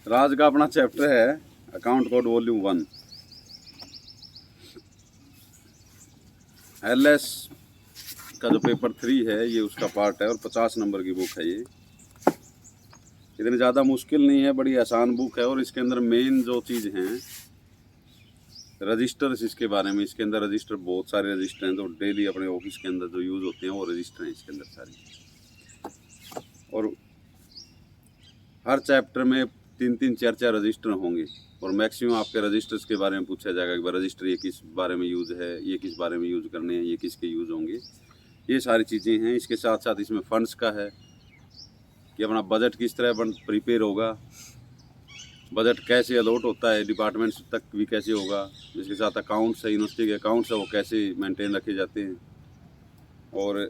राज का अपना चैप्टर है अकाउंट कोड वॉल्यूम 1। एलएस का जो पेपर 3 है ये उसका पार्ट है और 50 नंबर की बुक है। ये इतनी ज़्यादा मुश्किल नहीं है, बड़ी आसान बुक है। और इसके अंदर मेन जो चीज़ हैं रजिस्टर्स, इसके बारे में। इसके अंदर रजिस्टर, बहुत सारे रजिस्टर हैं जो डेली अपने ऑफिस के अंदर जो यूज़ होते हैं वो रजिस्टर हैं इसके अंदर सारे। और हर चैप्टर में 3-3 4-4 रजिस्टर होंगे और मैक्सिमम आपके रजिस्टर्स के बारे में पूछा जाएगा कि रजिस्टर ये किस बारे में यूज़ है, ये किस बारे में यूज़ करने हैं, ये किसके यूज़ होंगे, ये सारी चीज़ें हैं। इसके साथ साथ इसमें फंड्स का है कि अपना बजट किस तरह प्रिपेयर होगा, बजट कैसे अलॉट होता है, डिपार्टमेंट्स तक भी कैसे होगा। इसके साथ अकाउंट्स है, यूनिवर्सिटी के अकाउंट्स है वो कैसे मेंटेन रखे जाते हैं, और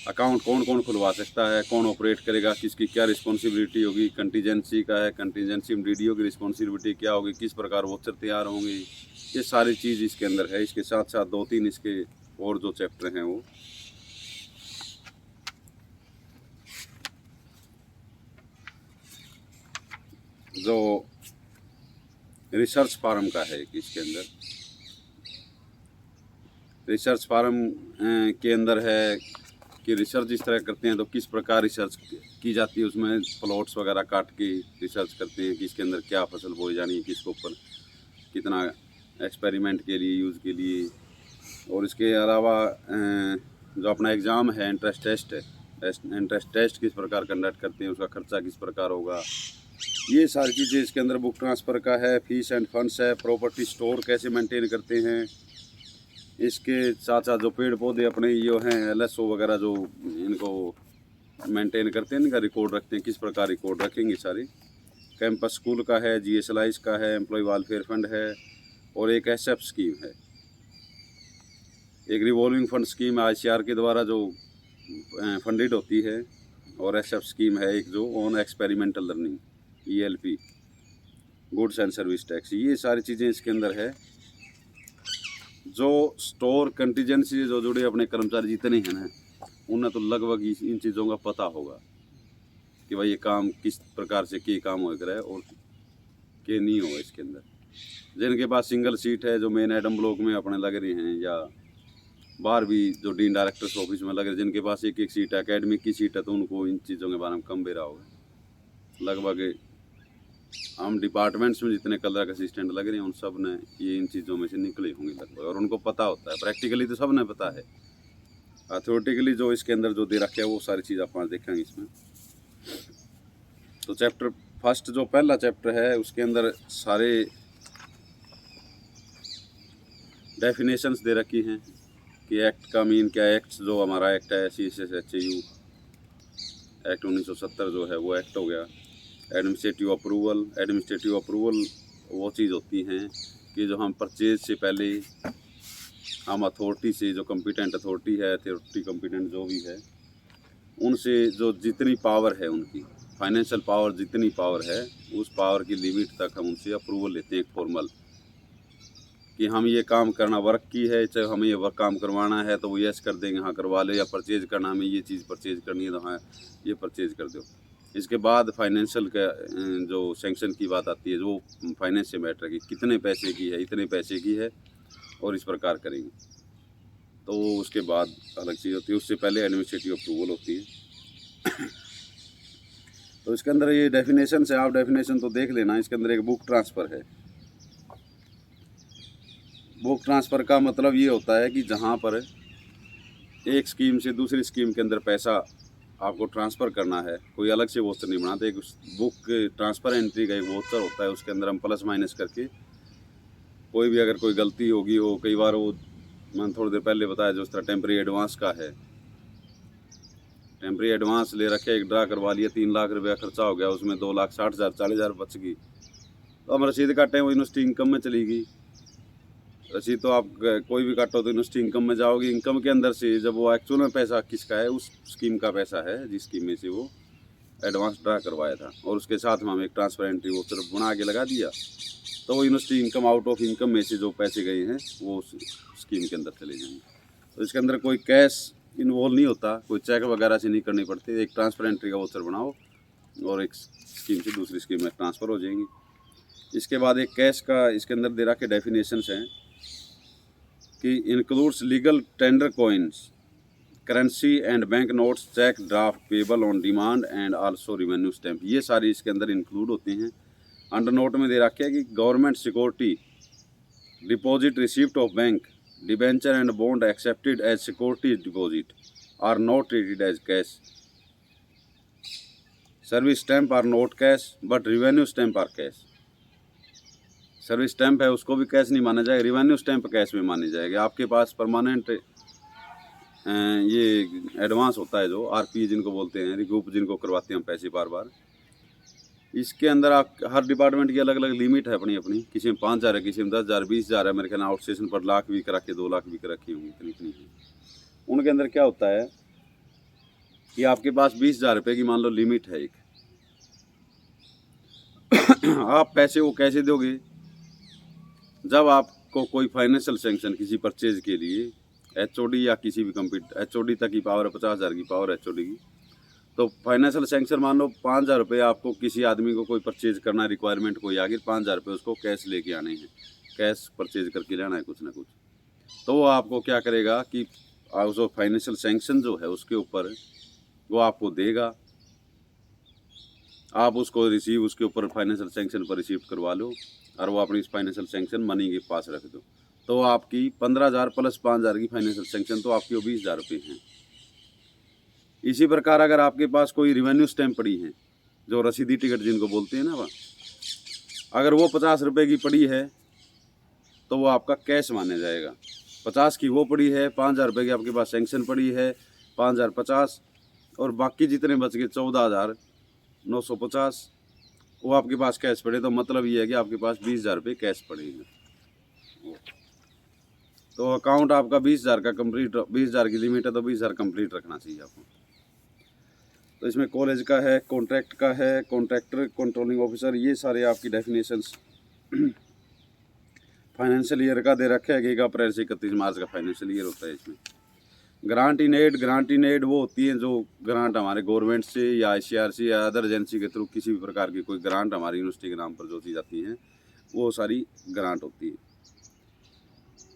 अकाउंट कौन कौन खुलवा सकता है, कौन ऑपरेट करेगा, किसकी क्या रिस्पॉन्सिबिलिटी होगी। कंटीजेंसी का है, कंटीजेंसी में डीडीओ की रिस्पॉन्सिबिलिटी क्या होगी, किस प्रकार वोचर तैयार होंगे, ये सारी चीज़ इसके अंदर है। इसके साथ साथ 2-3 इसके और जो चैप्टर हैं वो जो रिसर्च फार्म का है। इसके अंदर रिसर्च फार्म के अंदर है कि रिसर्च इस तरह करते हैं तो किस प्रकार रिसर्च की जाती है। उसमें प्लॉट्स वगैरह काट के रिसर्च करते हैं कि इसके अंदर क्या फसल बोई जानी है, किसके ऊपर कितना एक्सपेरिमेंट के लिए, यूज़ के लिए। और इसके अलावा जो अपना एग्ज़ाम है, इंट्रेंस टेस्ट है, इंट्रेंस टेस्ट किस प्रकार कंडक्ट करते हैं, उसका खर्चा किस प्रकार होगा, ये सारी चीज़ें इसके अंदर। बुक ट्रांसफ़र का है, फीस एंड फंड्स है, प्रॉपर्टी स्टोर कैसे मेंटेन करते हैं। इसके साथ साथ जो पेड़ पौधे अपने ये हैं एलएसओ वगैरह जो इनको मेंटेन करते हैं, इनका रिकॉर्ड रखते हैं, किस प्रकार रिकॉर्ड रखेंगे सारी। कैंपस स्कूल का है, जीएसएलआईस का है, एम्प्लॉय वेलफेयर फंड है, और एक एसएफ स्कीम है, एक रिवॉल्विंग फंड स्कीम आईसीआर के द्वारा जो फंडेड होती है, और एसएफ स्कीम है एक जो on experimental learning, ELP, goods and service tax. ये सारी चीज़ें इसके अंदर है। जो स्टोर कंटीजेंसी से जो जुड़े अपने कर्मचारी जितने हैं ना, उन्हें तो लगभग इन चीज़ों का पता होगा कि भाई ये काम किस प्रकार से के काम हो रहा है और के नहीं हो। इसके अंदर जिनके पास सिंगल सीट है, जो मेन एडम ब्लॉक में अपने लग रहे हैं, या बाहर भी जो डीन डायरेक्टर्स ऑफिस में लग रहे हैं, जिनके पास एक एक सीट है, एकेडमिक की सीट है, तो उनको इन चीज़ों के बारे में कम बेरा होगा। लगभग हम डिपार्टमेंट्स में जितने क्लर्क असिस्टेंट लग रहे हैं उन सब ने ये इन चीज़ों में से निकले होंगे लगभग, और उनको पता होता है। प्रैक्टिकली तो सब ने पता है, थ्योरेटिकली जो इसके अंदर जो दे रखे है वो सारी चीज़ आप देखेंगे इसमें। तो चैप्टर फर्स्ट जो पहला चैप्टर है उसके अंदर सारे डेफिनेशंस दे रखी हैं कि एक्ट का मीन क्या है। एक्ट जो हमारा एक्ट है CSSHAU एक्ट 1970 जो है वो एक्ट हो गया। एडमिनिस्ट्रेटिव अप्रूवल वो चीज़ होती हैं कि जो हम परचेज से पहले हम अथॉरिटी से, जो कॉम्पिटेंट अथॉरिटी है, अथॉरिटी कॉम्पिटेंट जो भी है, उनसे जो जितनी पावर है उनकी फाइनेंशियल पावर, जितनी पावर है उस पावर की लिमिट तक हम उनसे अप्रूवल लेते हैं, एक फॉर्मल, कि हम ये काम करना वर्क की है, चाहे हमें ये वर्क काम करवाना है तो वो यस कर देंगे, हाँ करवा ले। या परचेज करना, हमें ये चीज़ परचेज करनी है तो हाँ ये परचेज कर दो। इसके बाद फाइनेंशियल का जो सेंक्शन की बात आती है, जो फाइनेंस से मैटर की कितने पैसे की है, इतने पैसे की है और इस प्रकार करेंगे, तो उसके बाद अलग चीज़ होती है। उससे पहले एडमिनिस्ट्रेटिव अप्रूवल होती है। तो इसके अंदर ये डेफिनेशन है, आप डेफिनेशन तो देख लेना। इसके अंदर एक बुक ट्रांसफ़र है। बुक ट्रांसफ़र का मतलब ये होता है कि जहाँ पर एक स्कीम से दूसरी स्कीम के अंदर पैसा आपको ट्रांसफ़र करना है, कोई अलग से वोचर नहीं बनाते। एक बुक ट्रांसफ़र एंट्री का एक वोचर होता है, उसके अंदर हम प्लस माइनस करके कोई भी अगर कोई गलती होगी हो, कई बार वो मैंने थोड़ी देर पहले बताया जो इस तरह टेम्प्रेरी एडवांस का है, टेम्प्रेरी एडवांस ले रखे, एक ड्रा करवा लिया, 3 लाख रुपया खर्चा हो गया, उसमें 2,60,000 40,000 बच गई, तो हम रसीद काटें वो यूनिवर्सिटी इनकम में चली गई। रसीद तो आप कोई भी काटो तो यूनिवर्सिटी इनकम में जाओगी। इनकम के अंदर से जब वो एक्चुअल में पैसा किसका है, उस स्कीम का पैसा है जिस स्कीम में से वो एडवांस ड्रा करवाया था, और उसके साथ में हम एक ट्रांसफर एंट्री वो सिर्फ बना के लगा दिया, तो वो university income, out of income में से जो पैसे गए हैं वो उस स्कीम के अंदर चले जाएंगे। तो इसके अंदर कोई कैश इन्वॉल्व नहीं होता, कोई चेक वगैरह से नहीं करनी पड़ती। एक ट्रांसफर एंट्री का वोचर बनाओ और एक स्कीम से दूसरी स्कीम में ट्रांसफ़र हो जाएंगी। इसके बाद एक कैश का इसके अंदर दे रखे डेफिनेशंस हैं कि includes legal tender coins, currency and bank notes, cheque, draft, payable on demand and also revenue stamp, ये सारी इसके अंदर इंक्लूड होते हैं। अंडर नोट में दे रखे है कि government security, deposit receipt of bank, debenture and bond accepted as security deposit are not treated as cash, service stamp are not cash but revenue stamp are cash. Service stamp है उसको भी cash नहीं माना जाएगा, revenue stamp cash में मानी जाएगी। आपके पास परमानेंट ये एडवांस होता है जो आरपी जिनको बोलते हैं, रिकूप जिनको करवाते हैं हम पैसे बार बार, इसके अंदर आप हर डिपार्टमेंट की अलग अलग लिमिट है अपनी अपनी, किसी में 5,000 है, किसी में 10,000, 20,000 है, मेरे ख्याल आउट स्टेशन पर लाख भी करा के 2 लाख भी करा के होंगी, इतनी इतनी है। उनके अंदर क्या होता है कि आपके पास 20,000 रुपये की मान लो लिमिट है एक आप पैसे वो कैसे दोगे? जब आपको कोई फाइनेंशियल सेंक्शन किसी परचेज के लिए एचओडी या किसी भी कंप्यूटर, एचओडी तक की पावर है, 50,000 की पावर है एचओडी की, तो फाइनेंशियल सेंक्शन मान लो 5,000 रुपये आपको किसी आदमी को कोई परचेज करना, रिक्वायरमेंट कोई आ गई, 5,000 रुपये उसको कैश लेके आने हैं, कैश परचेज करके लेना है कुछ ना कुछ, तो वो आपको क्या करेगा कि जो फाइनेंशियल सेंक्शन जो है उसके ऊपर वो आपको देगा, आप उसको रिसीव उसके ऊपर फाइनेंशियल सेंक्शन पर रिसीव करवा लो और वो अपनी फाइनेंशियल सेंक्शन मनी के पास रख दो, तो आपकी 15,000 प्लस 5,000 की फाइनेंशियल सेंक्शन, तो आपकी वो 20,000 रुपये हैं। इसी प्रकार अगर आपके पास कोई रिवेन्यू स्टैम्प पड़ी है, जो रसीदी टिकट जिनको बोलते हैं ना, वह अगर वो 50 रुपये की पड़ी है तो वो आपका कैश माना जाएगा। 50 की वो पड़ी है, 5,000 रुपये की आपके पास सेंक्शन पड़ी है, 5,050 और बाकी जितने बच गए 14,950 वो आपके पास कैश पड़े, तो मतलब ये है कि आपके पास 20,000 रुपये कैश पड़ेगा। तो अकाउंट आपका 20,000 का कंप्लीट, 20,000 की लिमिट है तो 20,000 कंप्लीट रखना चाहिए आपको। तो इसमें कॉलेज का है, कॉन्ट्रैक्ट का है, कॉन्ट्रैक्टर, कंट्रोलिंग ऑफिसर, ये सारे आपकी डेफिनेशंस फाइनेंशियल ईयर का दे रखे है कि 1 अप्रैल से 31 मार्च का फाइनेंशियल ईयर होता है। इसमें ग्रांट इन एड वो होती है जो ग्रांट हमारे गवर्नमेंट से या ICRC या अदर एजेंसी के थ्रू किसी भी प्रकार की कोई ग्रांट हमारी यूनिवर्सिटी के नाम पर जो दी जाती हैं, वो सारी ग्रांट होती है।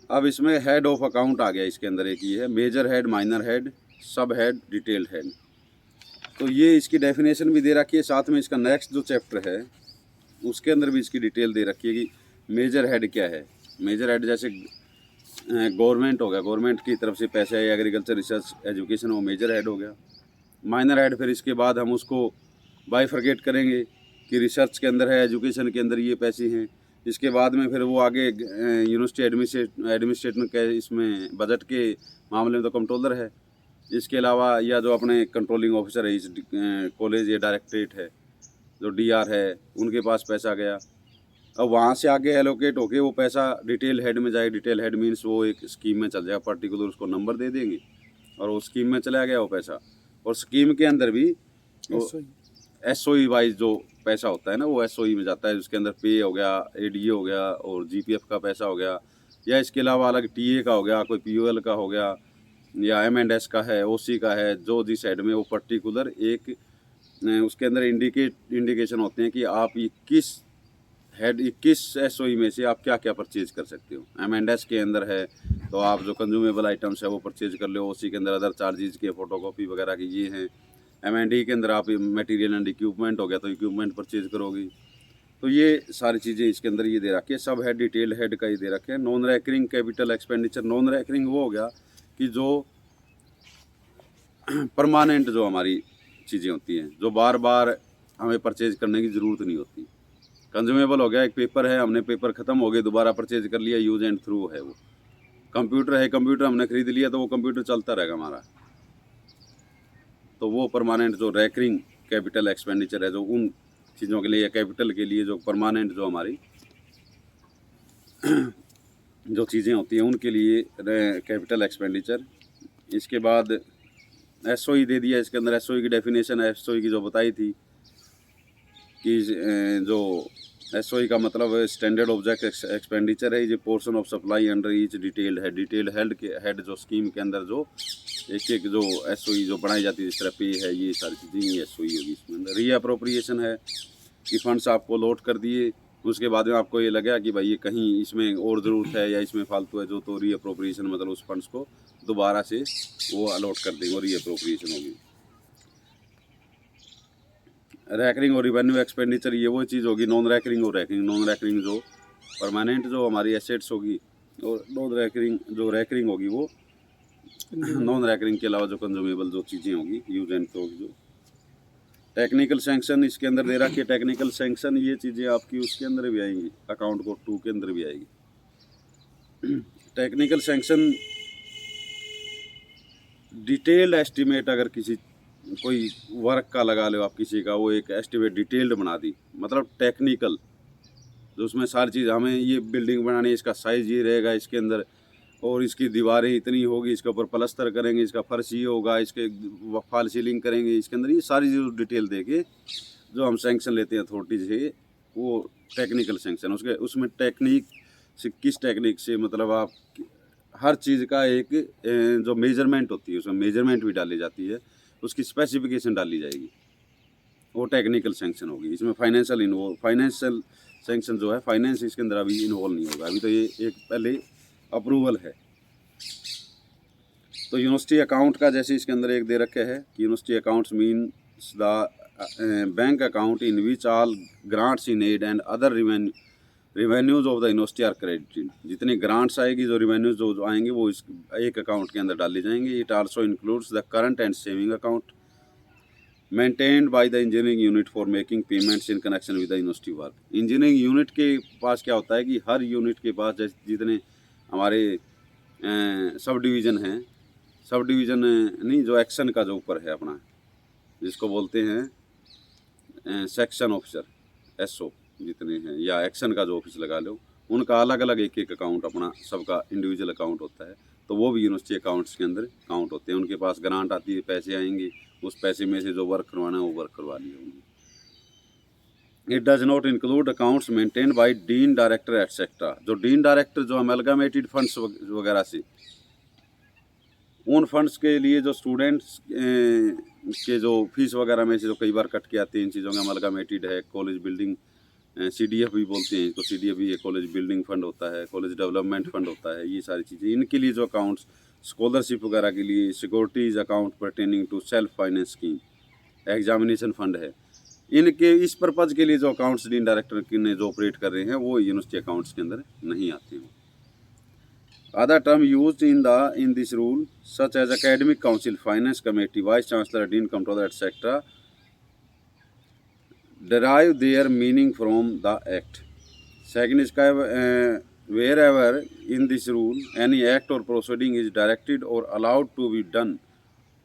अब इसमें हेड ऑफ अकाउंट आ गया, इसके अंदर एक ये है मेजर हेड, माइनर हेड, सब हेड, डिटेल्ड हेड, तो ये इसकी डेफिनेशन भी दे रखी है। साथ में इसका नेक्स्ट जो चैप्टर है उसके अंदर भी इसकी डिटेल दे रखी है कि मेजर हेड क्या है। मेजर हेड जैसे गवर्नमेंट हो गया, गवर्नमेंट की तरफ से पैसे है, एग्रीकल्चर, रिसर्च, एजुकेशन, वो मेजर हेड हो गया। माइनर हेड फिर इसके बाद हम उसको बाइफरकेट करेंगे कि रिसर्च के अंदर है, एजुकेशन के अंदर ये पैसे हैं। इसके बाद में फिर वो आगे यूनिवर्सिटी एडमिनिस्ट्रेशन के इसमें बजट के मामले में तो कंट्रोलर है। इसके अलावा या जो अपने कंट्रोलिंग ऑफिसर है इस कॉलेज या डायरेक्टरेट है, जो DR है, उनके पास पैसा गया। अब वहाँ से आगे एलोकेट होके वो पैसा डिटेल हेड में जाए। डिटेल हेड मीन्स वो एक स्कीम में चल जाएगा, पर्टिकुलर उसको नंबर दे देंगे और वो स्कीम में चला गया वो पैसा। और स्कीम के अंदर भी SOE वाइज जो पैसा होता है ना, वो SOE में जाता है, जिसके अंदर पे हो गया, ADA हो गया और GPF का पैसा हो गया, या इसके अलावा अलग TA का हो गया, कोई POL का हो गया, या M&S का है, OC का है, जो जिस हेड में वो पर्टिकुलर एक उसके अंदर इंडिकेशन होते हैं कि आप 21 SOE में से आप क्या क्या परचेज कर सकते हो। M&S के अंदर है तो आप जो कंज्यूमेबल आइटम्स है वो परचेज कर लो। OC के अंदर अदर चार्जेज के, फोटोकॉपी वगैरह की ये हैं। M&E के अंदर आप मटेरियल एंड इक्विपमेंट हो गया तो इक्विपमेंट परचेज करोगी। तो ये सारी चीज़ें इसके अंदर ये दे रखी है। सब हेड, डिटेल हेड का ये दे रखे हैं। Non recurring capital expenditure, non recurring वो हो गया कि जो परमानेंट जो हमारी चीज़ें होती हैं, जो बार बार हमें परचेज करने की ज़रूरत नहीं होती। कंज्यूमेबल हो गया, एक पेपर है, हमने पेपर ख़त्म हो गए, दोबारा परचेज कर लिया, यूज एंड थ्रू है वो। कंप्यूटर है, कंप्यूटर हमने ख़रीद लिया तो वो कंप्यूटर चलता रहेगा हमारा, तो वो परमानेंट जो रेकरिंग कैपिटल एक्सपेंडिचर है, जो उन चीज़ों के लिए या कैपिटल के लिए जो परमानेंट जो हमारी जो चीज़ें होती हैं उनके लिए कैपिटल एक्सपेंडिचर। इसके बाद SOE दे दिया। इसके अंदर SOE की डेफिनेशन, SOE की जो बताई थी कि जो SOE का मतलब स्टैंडर्ड ऑब्जेक्ट एक्सपेंडिचर है। ये portion of supply under each detailed है। डिटेल्ड हेड जो स्कीम के अंदर जो एक जो SOE जो बनाई जाती है, जिस तरह पे है, ये सारी चीज़ें ये SOE होगी इसमें अंदर। रीअप्रोप्रिएशन है कि फंड्स आपको लॉट कर दिए, उसके बाद में आपको ये लगा कि भाई ये कहीं इसमें और ज़रूरत है या इसमें फालतू है जो, तो रीअप्रोप्रिएशन मतलब उस फंड्स को दोबारा से वो अलॉट कर देंगे और रीअप्रोप्रिएशन होगी। रैकरिंग और रिवेन्यू एक्सपेंडिचर ये वो चीज़ होगी। नॉन रैकरिंग और रैकरिंग, नॉन रैकरिंग जो परमानेंट जो हमारी एसेट्स होगी, और नॉन रैकरिंग जो रैकरिंग होगी वो नॉन रैकरिंग के अलावा जो कंज्यूमेबल जो चीज़ें होगी, यूज एंड थ्रो की। जो टेक्निकल सैंक्शन इसके अंदर दे रखी है। टेक्निकल सैंक्शन ये चीज़ें आपकी उसके अंदर भी आएंगी, अकाउंट कोड 2 के अंदर भी आएगी। टेक्निकल सैंक्शन डिटेल्ड एस्टिमेट, अगर किसी कोई वर्क का लगा लो आप किसी का, वो एक एस्टिमेट डिटेल्ड बना दी, मतलब टेक्निकल, जो उसमें सारी चीज़, हमें ये बिल्डिंग बनानी है, इसका साइज़ ये रहेगा इसके अंदर, और इसकी दीवारें इतनी होगी, इसके ऊपर प्लस्तर करेंगे, इसका फर्श ये होगा, इसके फॉल सीलिंग करेंगे, इसके अंदर ये सारी चीज़ डिटेल दे के जो हम सैंक्शन लेते हैं अथॉरिटी से, वो टेक्निकल सैंक्शन। उसमें टेक्निक से, किस टेक्निक से मतलब आप हर चीज़ का एक जो मेजरमेंट होती है, उसमें मेजरमेंट भी डाली जाती है, उसकी स्पेसिफिकेशन डाली जाएगी, वो टेक्निकल सैंक्शन होगी। इसमें फाइनेंशियल सैंक्शन जो है, फाइनेंस इसके अंदर अभी इन्वॉल्व नहीं होगा, अभी तो ये एक पहले अप्रूवल है। तो यूनिवर्सिटी अकाउंट का जैसे इसके अंदर एक दे रखे है कि university accounts means the bank account in which all grants in aid and other revenues of the university are credited. जितनी ग्रांट्स आएगी, जो रिवेन्यूज जो आएंगे, वो इस एक अकाउंट के अंदर डाले जाएंगे। It also includes the current and saving account maintained by the engineering unit for making payments in connection with the university work. Engineering unit के पास क्या होता है कि हर यूनिट के पास जैसे जितने हमारे सब डिवीज़न हैं, सब डिवीज़न नहीं, जो एक्शन का जो ऊपर है अपना, जिसको बोलते हैं सेक्शन ऑफिसर, SO जितने हैं, या एक्शन का जो ऑफिस लगा लो, उनका अलग अलग एक एक अकाउंट अपना सबका इंडिविजुअल अकाउंट होता है। तो वो भी यूनिवर्सिटी अकाउंट्स के अंदर काउंट होते हैं। उनके पास ग्रांट आती है, पैसे आएंगे, उस पैसे में से जो वर्क करवाना है वो वर्क करवा लिया उन्होंने। It does not include accounts maintain by dean director etcetera. जो डीन डायरेक्टर जो अमेलगामेटेड फंड्स वगैरह से, उन फंड्स के लिए जो स्टूडेंट्स के जो फीस वगैरह में से जो कई बार कट के आती हैं, इन चीज़ों में अमेलगामेटेड है। कॉलेज बिल्डिंग CDF भी बोलते हैं इसको, CDF भी है, कॉलेज बिल्डिंग फंड होता है, कॉलेज डेवलपमेंट फंड होता है, ये सारी चीज़ें। इनके लिए जो अकाउंट्स, स्कॉलरशिप वगैरह के लिए, securities account pertaining to self finance scheme, examination fund है, इनके इस पर्पज़ के लिए जो अकाउंट्स डीन डायरेक्टर ने जो ऑपरेट कर रहे हैं, वो यूनिवर्सिटी अकाउंट्स के अंदर नहीं आते हैं। Other term used in this rule, such as academic council, finance committee, vice chancellor, dean controller, etc., derive their meaning from the act. Second is wherever in this rule any act or proceeding is directed or allowed to be done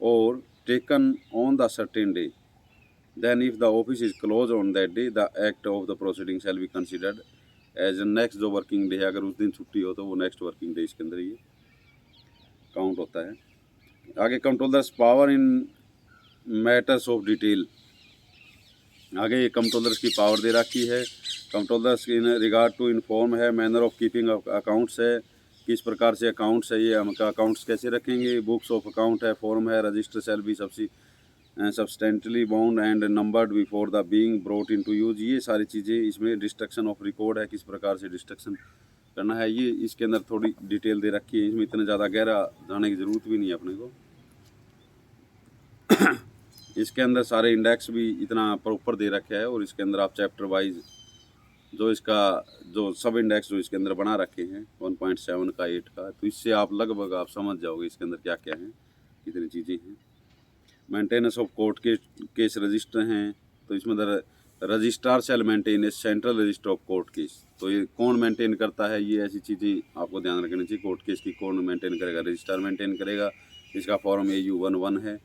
or taken on the certain day, then if the office is closed on that day, the act of the proceeding shall be considered as next जो working day है। अगर उस दिन छुट्टी हो तो वो next working day इसके अंदर ये काउंट होता है। आगे controllers power in matters of detail, आगे ये कंट्रोलर्स की पावर दे रखी है। Controllers in regard to inform है, मैनर ऑफ कीपिंग अकाउंट्स है, किस प्रकार से अकाउंट्स है, ये हम अकाउंट्स कैसे रखेंगे, बुक्स ऑफ अकाउंट है, फॉर्म है, register shall be substantially bound and numbered before the being brought into use। ये सारी चीज़ें इसमें डिस्ट्रक्शन ऑफ रिकॉर्ड है, किस प्रकार से डिस्ट्रक्शन करना है, ये इसके अंदर थोड़ी डिटेल दे रखी है। इसमें इतना ज़्यादा गहरा जाने की ज़रूरत भी नहीं है अपने को। इसके अंदर सारे इंडेक्स भी इतना प्रॉपर दे रखे है, और इसके अंदर आप चैप्टर वाइज जो इसका जो सब इंडेक्स जो इसके अंदर बना रखे हैं 1.7 का 8 का, तो इससे आप लगभग आप समझ जाओगे इसके अंदर क्या क्या है, कितनी चीज़ें हैं। Maintenance of court case register हैं, तो इसमें registrar shall maintain a central register of court case. तो ये कौन मेंटेन करता है, ये ऐसी चीज़ें आपको ध्यान रखनी चाहिए। कोर्ट केस की कौन मेंटेन करेगा, रजिस्ट्रार मेंटेन करेगा। इसका फॉर्म AU11 है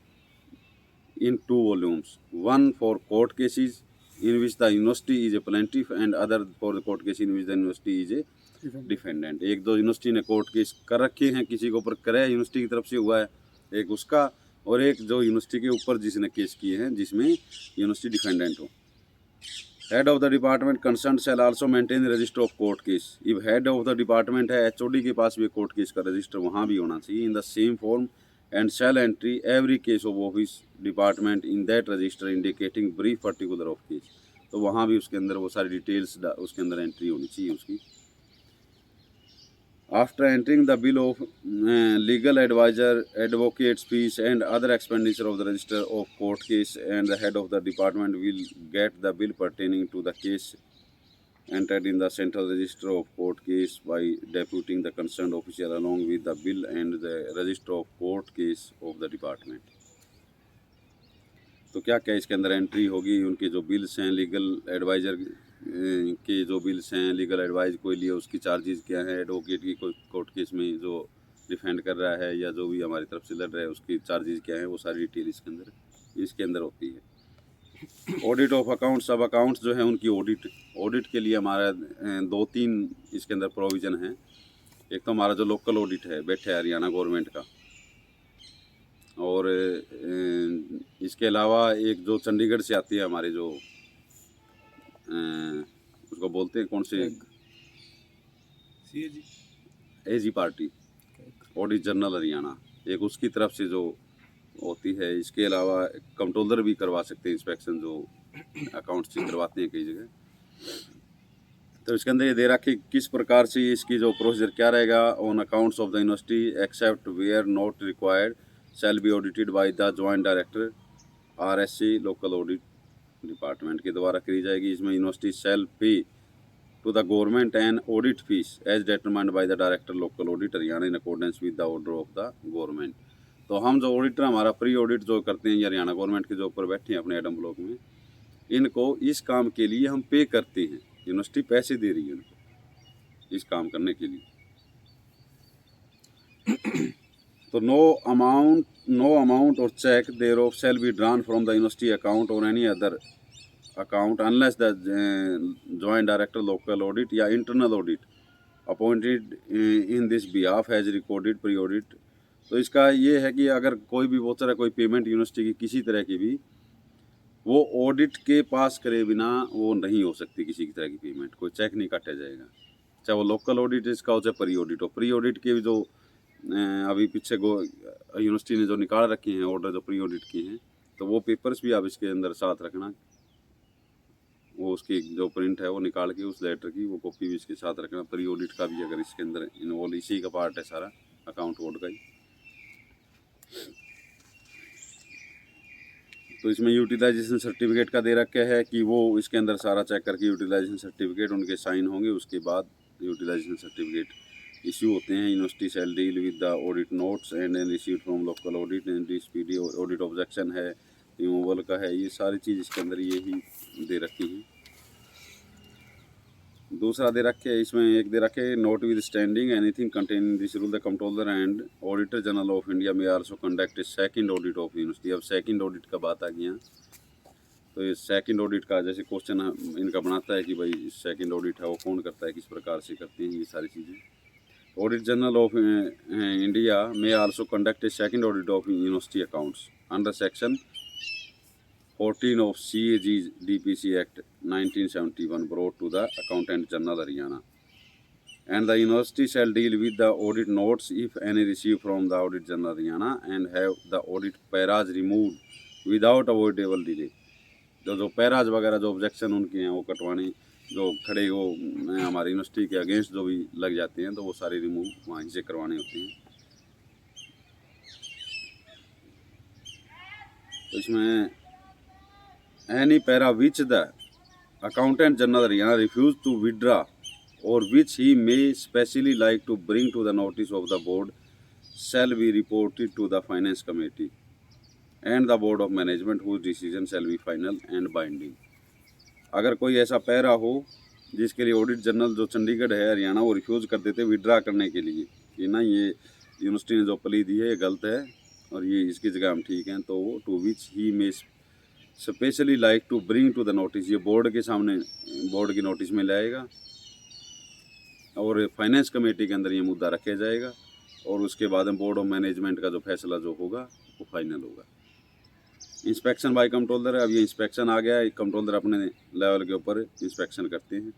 इन 2 volumes, 1 for court cases in which the university is a plaintiff and other for the court case in which the university is a defendant. एक दो university ने court case कर रखे हैं, किसी के ऊपर करे यूनिवर्सिटी की तरफ से हुआ है एक उसका, और एक जो यूनिवर्सिटी के ऊपर जिसने केस किए हैं जिसमें यूनिवर्सिटी डिफेंडेंट हो। Head of the department concern shell also maintain register of court case. If head of the department है, एचओडी के पास भी कोर्ट केस का रजिस्टर वहाँ भी होना चाहिए। इन the same form and shall entry every case of office department in that register indicating brief particular of case. तो वहाँ भी उसके अंदर वो सारी डिटेल्स उसके अंदर एंट्री होनी चाहिए उसकी। After entering the bill of legal advisor, advocates fees and other expenditure of the register of court case, and the head of the department will get the bill pertaining to the case entered in the central register of court case by deputing the concerned official along with the bill and the register of court case of the department. तो क्या क्या इसके अंदर entry होगी, उनके जो bills हैं, legal adviser के जो बिल्स हैं, लीगल एडवाइस कोई लिए उसकी चार्जेस क्या है, एडवोकेट की कोई कोर्ट केस में जो डिफेंड कर रहा है या जो भी हमारी तरफ से लड़ रहा है उसकी चार्जेस क्या है, वो सारी डिटेल इसके अंदर होती है। ऑडिट ऑफ अकाउंट, सब अकाउंट्स जो है उनकी ऑडिट के लिए हमारा 2-3 इसके अंदर प्रोविज़न है। एक तो हमारा जो लोकल ऑडिट है बैठे हरियाणा गवर्नमेंट का, और इसके अलावा एक जो चंडीगढ़ से आती है हमारे जो उसको बोलते हैं कौन से, एजी पार्टी, ऑडिट जनरल हरियाणा, एक उसकी तरफ से जो होती है। इसके अलावा कंट्रोलर भी करवा सकते हैं इंस्पेक्शन, जो अकाउंट्स से करवाते हैं कई जगह। तो इसके अंदर ये दे रखा कि किस प्रकार से इसकी जो प्रोसीजर क्या रहेगा। On accounts of the university except where not required shall be audited by the joint director RSC local audit department के द्वारा करी जाएगी। इसमें university shall pay to the government and audit fees as determined by the director local audit Haryana in accordance with the order of the government. तो हम जो auditor हमारा pre audit जो करते हैं हरियाणा गवर्नमेंट के जो ऊपर बैठे हैं अपने एडम ब्लॉक में, इनको इस काम के लिए हम पे करते हैं, यूनिवर्सिटी पैसे दे रही है उनको इस काम करने के लिए। तो नो अमाउंट और check thereof shall be drawn from the university account or any other account unless the joint director local audit या internal audit appointed in this behalf has recorded pre-audit। तो इसका ये है कि अगर कोई भी वोचर है, कोई पेमेंट यूनिवर्सिटी की किसी तरह की भी, वो ऑडिट के पास करे बिना वो नहीं हो सकती। किसी की तरह की पेमेंट कोई चेक नहीं काटा जाएगा, चाहे वो लोकल ऑडिट इसका हो चाहे प्री ऑडिट हो। प्री ऑडिट के जो अभी पीछे यूनिवर्सिटी ने जो निकाल रखे हैं ऑर्डर जो प्री ऑडिट के हैं, तो वो पेपर्स भी आप इसके अंदर साथ रखना। वो उसकी जो प्रिंट है वो निकाल के उस लेटर की वो कॉपी भी इसके साथ रखना। प्री ऑडिट का भी अगर इसके अंदर इन्वॉल्व, इसी का पार्ट है सारा अकाउंट कोड का ही। तो इसमें यूटिलाइजेशन सर्टिफिकेट का दे रखा है कि वो इसके अंदर सारा चेक करके यूटिलाइजेशन सर्टिफिकेट उनके साइन होंगे, उसके बाद यूटिलाइजेशन सर्टिफिकेट इश्यू होते हैं। University shall deal with the audit notes and received from local audit and speedy audit objection है, रिमूवल का है, ये सारी चीज़ इसके अंदर ये ही दे रखी हैं। दूसरा दे रखे है, इसमें एक दे रखे notwithstanding anything containing this rule the controller and auditor general of India may also conduct a second audit of university. अब सेकंड ऑडिट का बात आ गया, तो ये सेकंड ऑडिट का जैसे क्वेश्चन इनका बनाता है कि भाई सेकंड ऑडिट है वो कौन करता है, किस प्रकार से करते हैं, ये सारी चीज़ें। Audit general of India may also conduct a second audit of university accounts under section 14 of CAG DPC Act 1971 brought to the Accountant General Haryana, and the university shall deal with the audit notes if any received from the Audit General Haryana and have the audit paras removed without avoidable delay। जो paras वगैरह जो objection उनके हैं वो कटवाने, जो खड़े वो हमारी यूनिवर्सिटी के अगेंस्ट जो भी लग जाते हैं तो वो सारे रिमूव वहीं से करवाने होते हैं। तो इसमें any para which the Accountant General Haryana refuse to withdraw or which he may specially like to bring to the notice of the board shall be reported to the finance committee and the board of management whose decision shall be final and binding। अगर कोई ऐसा para हो जिसके लिए audit general जो चंडीगढ़ है हरियाणा वो refuse कर देते विड्रा करने के लिए कि ना ये यूनिवर्सिटी ने जो प्ली दी है ये गलत है और ये इसकी जगह हम ठीक हैं, तो वो to which he may specially like to bring to the notice, ये बोर्ड के सामने बोर्ड की नोटिस में लाएगा और फाइनेंस कमेटी के अंदर ये मुद्दा रखा जाएगा और उसके बाद में बोर्ड ऑफ मैनेजमेंट का जो फैसला जो होगा वो फाइनल होगा। इंस्पेक्शन बाय कंट्रोलर, अब ये इंस्पेक्शन आ गया है, कंट्रोलर अपने लेवल के ऊपर इंस्पेक्शन करते हैं।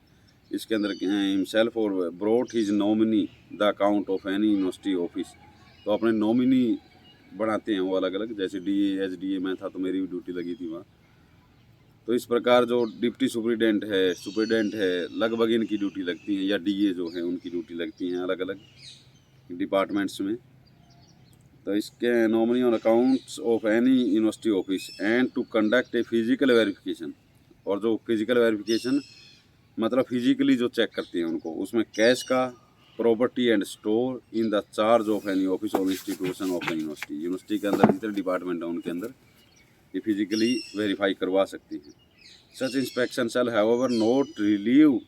इसके अंदर हिमसेल्फ और brought his nominee the account of any university office, तो अपने नॉमिनी बनाते हैं वो अलग अलग, जैसे DA SDA में था तो मेरी भी ड्यूटी लगी थी वहाँ। तो इस प्रकार जो डिप्टी सुपरिटेंडेंट है लगभग इनकी ड्यूटी लगती है, या DA जो है उनकी ड्यूटी लगती हैं अलग अलग डिपार्टमेंट्स में। तो इसके nominee on accounts of any university office and to conduct a physical verification, और जो फिजिकल वेरिफिकेशन मतलब फिजिकली जो चेक करते हैं उनको, उसमें कैश का property and store in the charge of any office और इंस्टीट्यूशन ऑफ द यूनिवर्सिटी के अंदर जितने डिपार्टमेंट है उनके अंदर ये फिजिकली वेरीफाई करवा सकती है। Such inspection shall however not relieve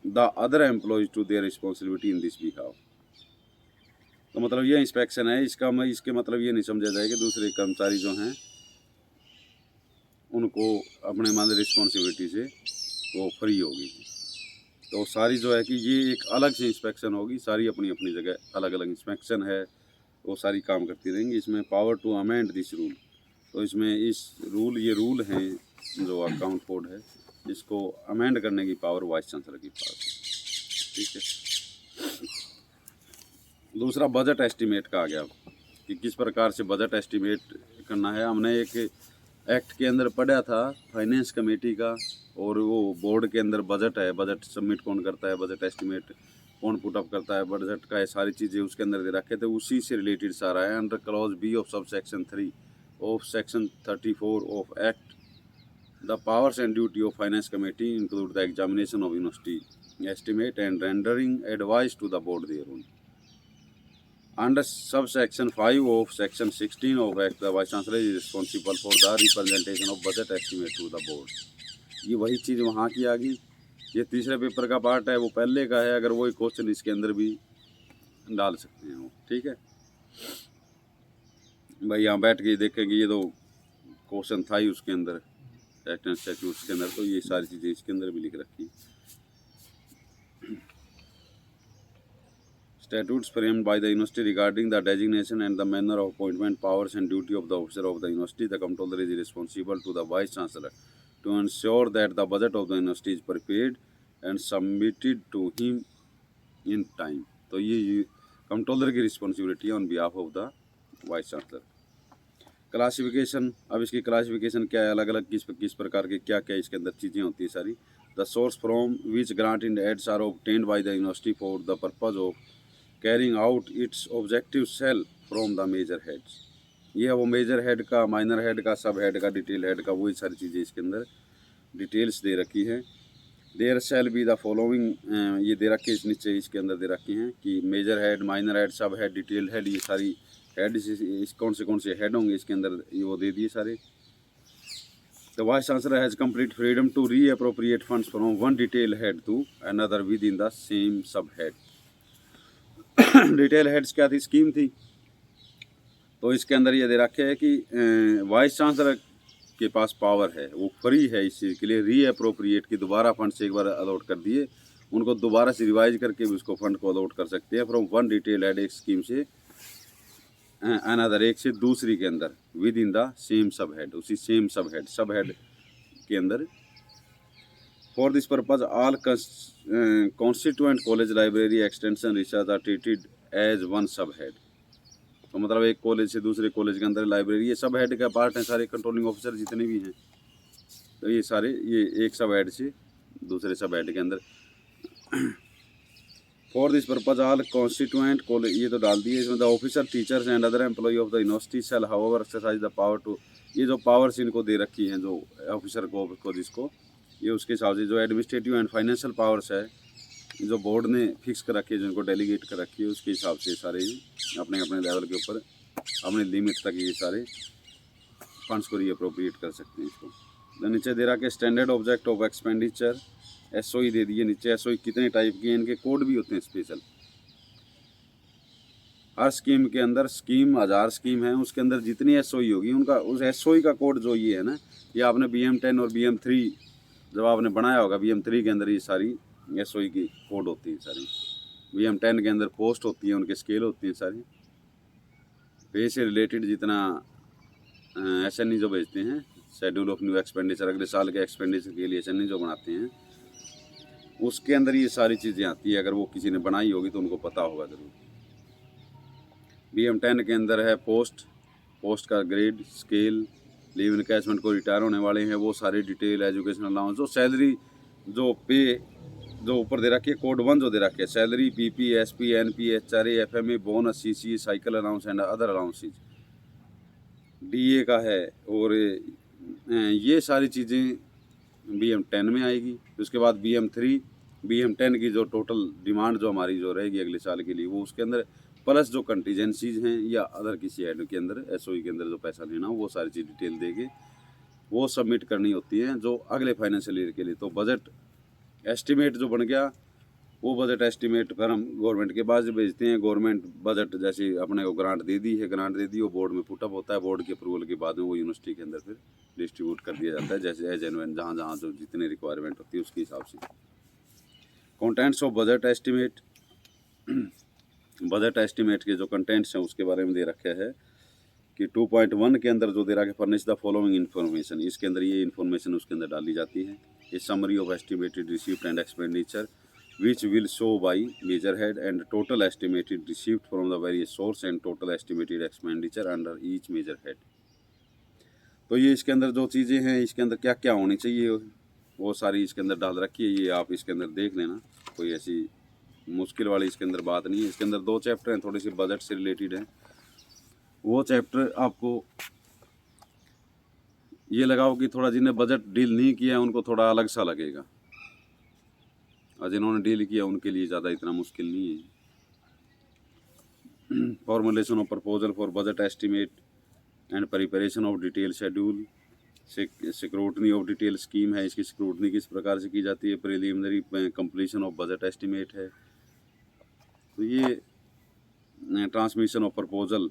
the other employees to their responsibility in this behalf. तो मतलब ये इंस्पेक्शन है, इसके मतलब ये नहीं समझा जाए कि दूसरे कर्मचारी जो हैं उनको अपने मान रिस्पॉन्सिबिलिटी से वो फ्री होगी। तो सारी जो है कि ये एक अलग से इंस्पेक्शन होगी, सारी अपनी अपनी जगह अलग अलग इंस्पेक्शन है, वो सारी काम करती रहेंगी। इसमें power to amend this rule, तो इसमें ये रूल हैं जो अकाउंट कोड है, इसको अमेंड करने की पावर वाइस चांसलर की पास है। ठीक है। दूसरा बजट एस्टीमेट का आ गया कि किस प्रकार से बजट एस्टीमेट करना है। हमने एक एक्ट के अंदर पढ़ा था फाइनेंस कमेटी का, और वो बोर्ड के अंदर बजट है, बजट सबमिट कौन करता है, बजट एस्टीमेट कौन पुटअप करता है, बजट का ये सारी चीज़ें उसके अंदर दे रखे थे, उसी से रिलेटेड सारा है। Under clause B of sub section 3 of section 34 of act the powers and duty of finance committee include the examination of university estimate and rendering advice to the board thereon. Under subsection 5 of section 16 of Act, the Vice Chancellor is responsible for the representation of budget estimate to the board। ये वही चीज़ वहाँ की आ गई, ये तीसरे paper का part है, वो पहले का है, अगर वही क्वेश्चन इसके अंदर भी डाल सकते हैं वो। ठीक है भाई, यहाँ बैठ के देखेंगे ये तो क्वेश्चन था ही उसके अंदर एक्ट एंड स्टैट्यूट्स के अंदर, तो ये सारी चीज़ें इसके अंदर भी लिख रखी। Statutes framed by the university regarding the designation and the manner of appointment, powers and duty of the officer of the university. The comptroller is responsible to the vice chancellor to ensure that the budget of the university is prepared and submitted to him in time। तो ये controller की responsibility है on behalf of the vice chancellor. Classification, अब इसकी classification क्या है, अलग अलग किस प्रकार के क्या क्या इसके अंदर चीज़ें होती है सारी। The source from which grant in aids are obtained by the university for the purpose of carrying out its objective sale from the major heads. ये है वो मेजर हेड का, माइनर हेड का, सब हेड का, detail head का, वही सारी चीज़ें इसके अंदर डिटेल्स दे रखी है। There shall be the following, ये दे रखी है इस नीचे इसके अंदर दे रखी हैं कि मेजर हेड, माइनर हेड, सब हेड, डिटेल हेड, ये सारी हेड इस कौन से हेड होंगे इसके अंदर ये वो दे दिए सारे। The vice chancellor has complete freedom to reappropriate funds from one detail head to another within the same sub head. Detail heads क्या थी, स्कीम थी, तो इसके अंदर ये दे रखे है कि वाइस चांसलर के पास पावर है, वो फ्री है इस चीज़ के लिए री अप्रोप्रिएट की, दोबारा फंड से एक बार अलॉट कर दिए उनको दोबारा से रिवाइज करके भी उसको फंड को अलॉट कर सकते हैं फ्रॉम वन डिटेल हेड, एक स्कीम से अनदर, एक से दूसरी के अंदर, within the same sub head, उसी सेम सब हेड के अंदर। For this purpose all constituent college library extension research are treated as one sub head. तो मतलब एक कॉलेज से दूसरे कॉलेज के अंदर लाइब्रेरी, ये सब हेड का पार्ट है सारे कंट्रोलिंग ऑफिसर जितने भी हैं, तो ये सारे ये एक सब हेड से दूसरे सब हेड के अंदर। For this purpose all constituent college, ये तो डाल दिए इसमें। The officer, teachers and other employee of the university shall however exercise the power to, ये जो पावर्स इनको दे रखी हैं जो ऑफिसर को जिसको, ये उसके हिसाब से जो एडमिनिस्ट्रेटिव एंड फाइनेंशियल पावर्स है जो बोर्ड ने फिक्स कर रखी है, जिनको डेलीगेट कर रखी है, उसके हिसाब से सारे अपने अपने लेवल के ऊपर अपने लिमिट तक ये सारे फंड्स को रीअप्रोप्रिएट कर सकते हैं इसको। तो नीचे दे रहा कि standard object of expenditure, SOE दे दिए नीचे। SOE कितने टाइप की हैं, इनके कोड भी होते हैं स्पेशल। हर स्कीम के अंदर, स्कीम 1000 स्कीम है, उसके अंदर जितनी SOE होगी उनका उस SOE का कोड जो ये है ना, ये आपने BM10 और BM3 जब आपने बनाया होगा, BM3 के अंदर ये सारी SOE की कोड होती है सारी, BM10 के अंदर पोस्ट होती है, उनके स्केल होती हैं सारी, पे से रिलेटेड जितना SNE जो भेजते हैं शेड्यूल ऑफ न्यू एक्सपेंडिचर, अगले साल के एक्सपेंडिचर के लिए चन्नी जो बनाते हैं, उसके अंदर ये सारी चीज़ें आती है। अगर वो किसी ने बनाई होगी तो उनको पता होगा ज़रूर। BM10 के अंदर है पोस्ट का ग्रेड, स्केल, लीव इनकैशमेंट को रिटायर होने वाले हैं वो सारी डिटेल, एजुकेशन अलाउंस, जो सैलरी, जो पे जो ऊपर दे रखी है, कोड 1 जो दे रखी है, salary, PP, SP, NP, HRA, FMA, bonus, CC, cycle allowance and other allowances, DA का है। और ये सारी चीज़ें BM10 में आएगी। उसके बाद BM3, BM10 की जो टोटल डिमांड जो हमारी जो रहेगी अगले साल के लिए, वो उसके अंदर प्लस जो कंटीजेंसीज हैं या अदर किसी ऐड के अंदर, SOE के अंदर जो पैसा लेना हो, वो सारी चीज़ डिटेल देके वो सबमिट करनी होती है जो अगले फाइनेंशियल ईयर के लिए। तो बजट एस्टिमेट जो बन गया, वो बजट एस्टिमेट फिर हम गवर्नमेंट के पास भेजते हैं। गवर्नमेंट बजट जैसे अपने को ग्रांट दे दी, वो बोर्ड में पुटअप होता है। बोर्ड के अप्रूवल के बाद में वो यूनिवर्सिटी के अंदर फिर डिस्ट्रीब्यूट कर दिया जाता है, जैसे एज एंड व्हेन, जहाँ जहाँ जो जितनी रिक्वायरमेंट होती है उसके हिसाब से। Contents of budget estimate, budget estimate के जो कंटेंट्स हैं उसके बारे में दे रखे है कि 2.1 के अंदर जो दे रखा है, फर्निश द फॉलोइंग इन्फॉर्मेशन, इसके अंदर ये इन्फॉर्मेशन उसके अंदर डाली जाती है। ये summary of estimated receipt and expenditure which will show by major head and total estimated received from the various source and total estimated expenditure under each major head। तो ये इसके अंदर जो चीज़ें हैं, इसके अंदर क्या क्या होनी चाहिए, वो सारी इसके अंदर डाल रखी है। ये आप इसके अंदर देख लेना, कोई ऐसी मुश्किल वाली इसके अंदर बात नहीं है। इसके अंदर 2 चैप्टर हैं, थोड़ी सी बजट से रिलेटेड हैं। वो चैप्टर आपको ये लगाओ कि थोड़ा जिन्हें बजट डील नहीं किया है उनको थोड़ा अलग सा लगेगा, और जिन्होंने डील किया उनके लिए ज़्यादा इतना मुश्किल नहीं है। Formulation of proposal for budget estimate and preparation of detail schedule, scrutiny of detail scheme है, इसकी स्क्रूटनी किस प्रकार से की जाती है। Preliminary completion of budget estimate है। तो ये transmission of proposal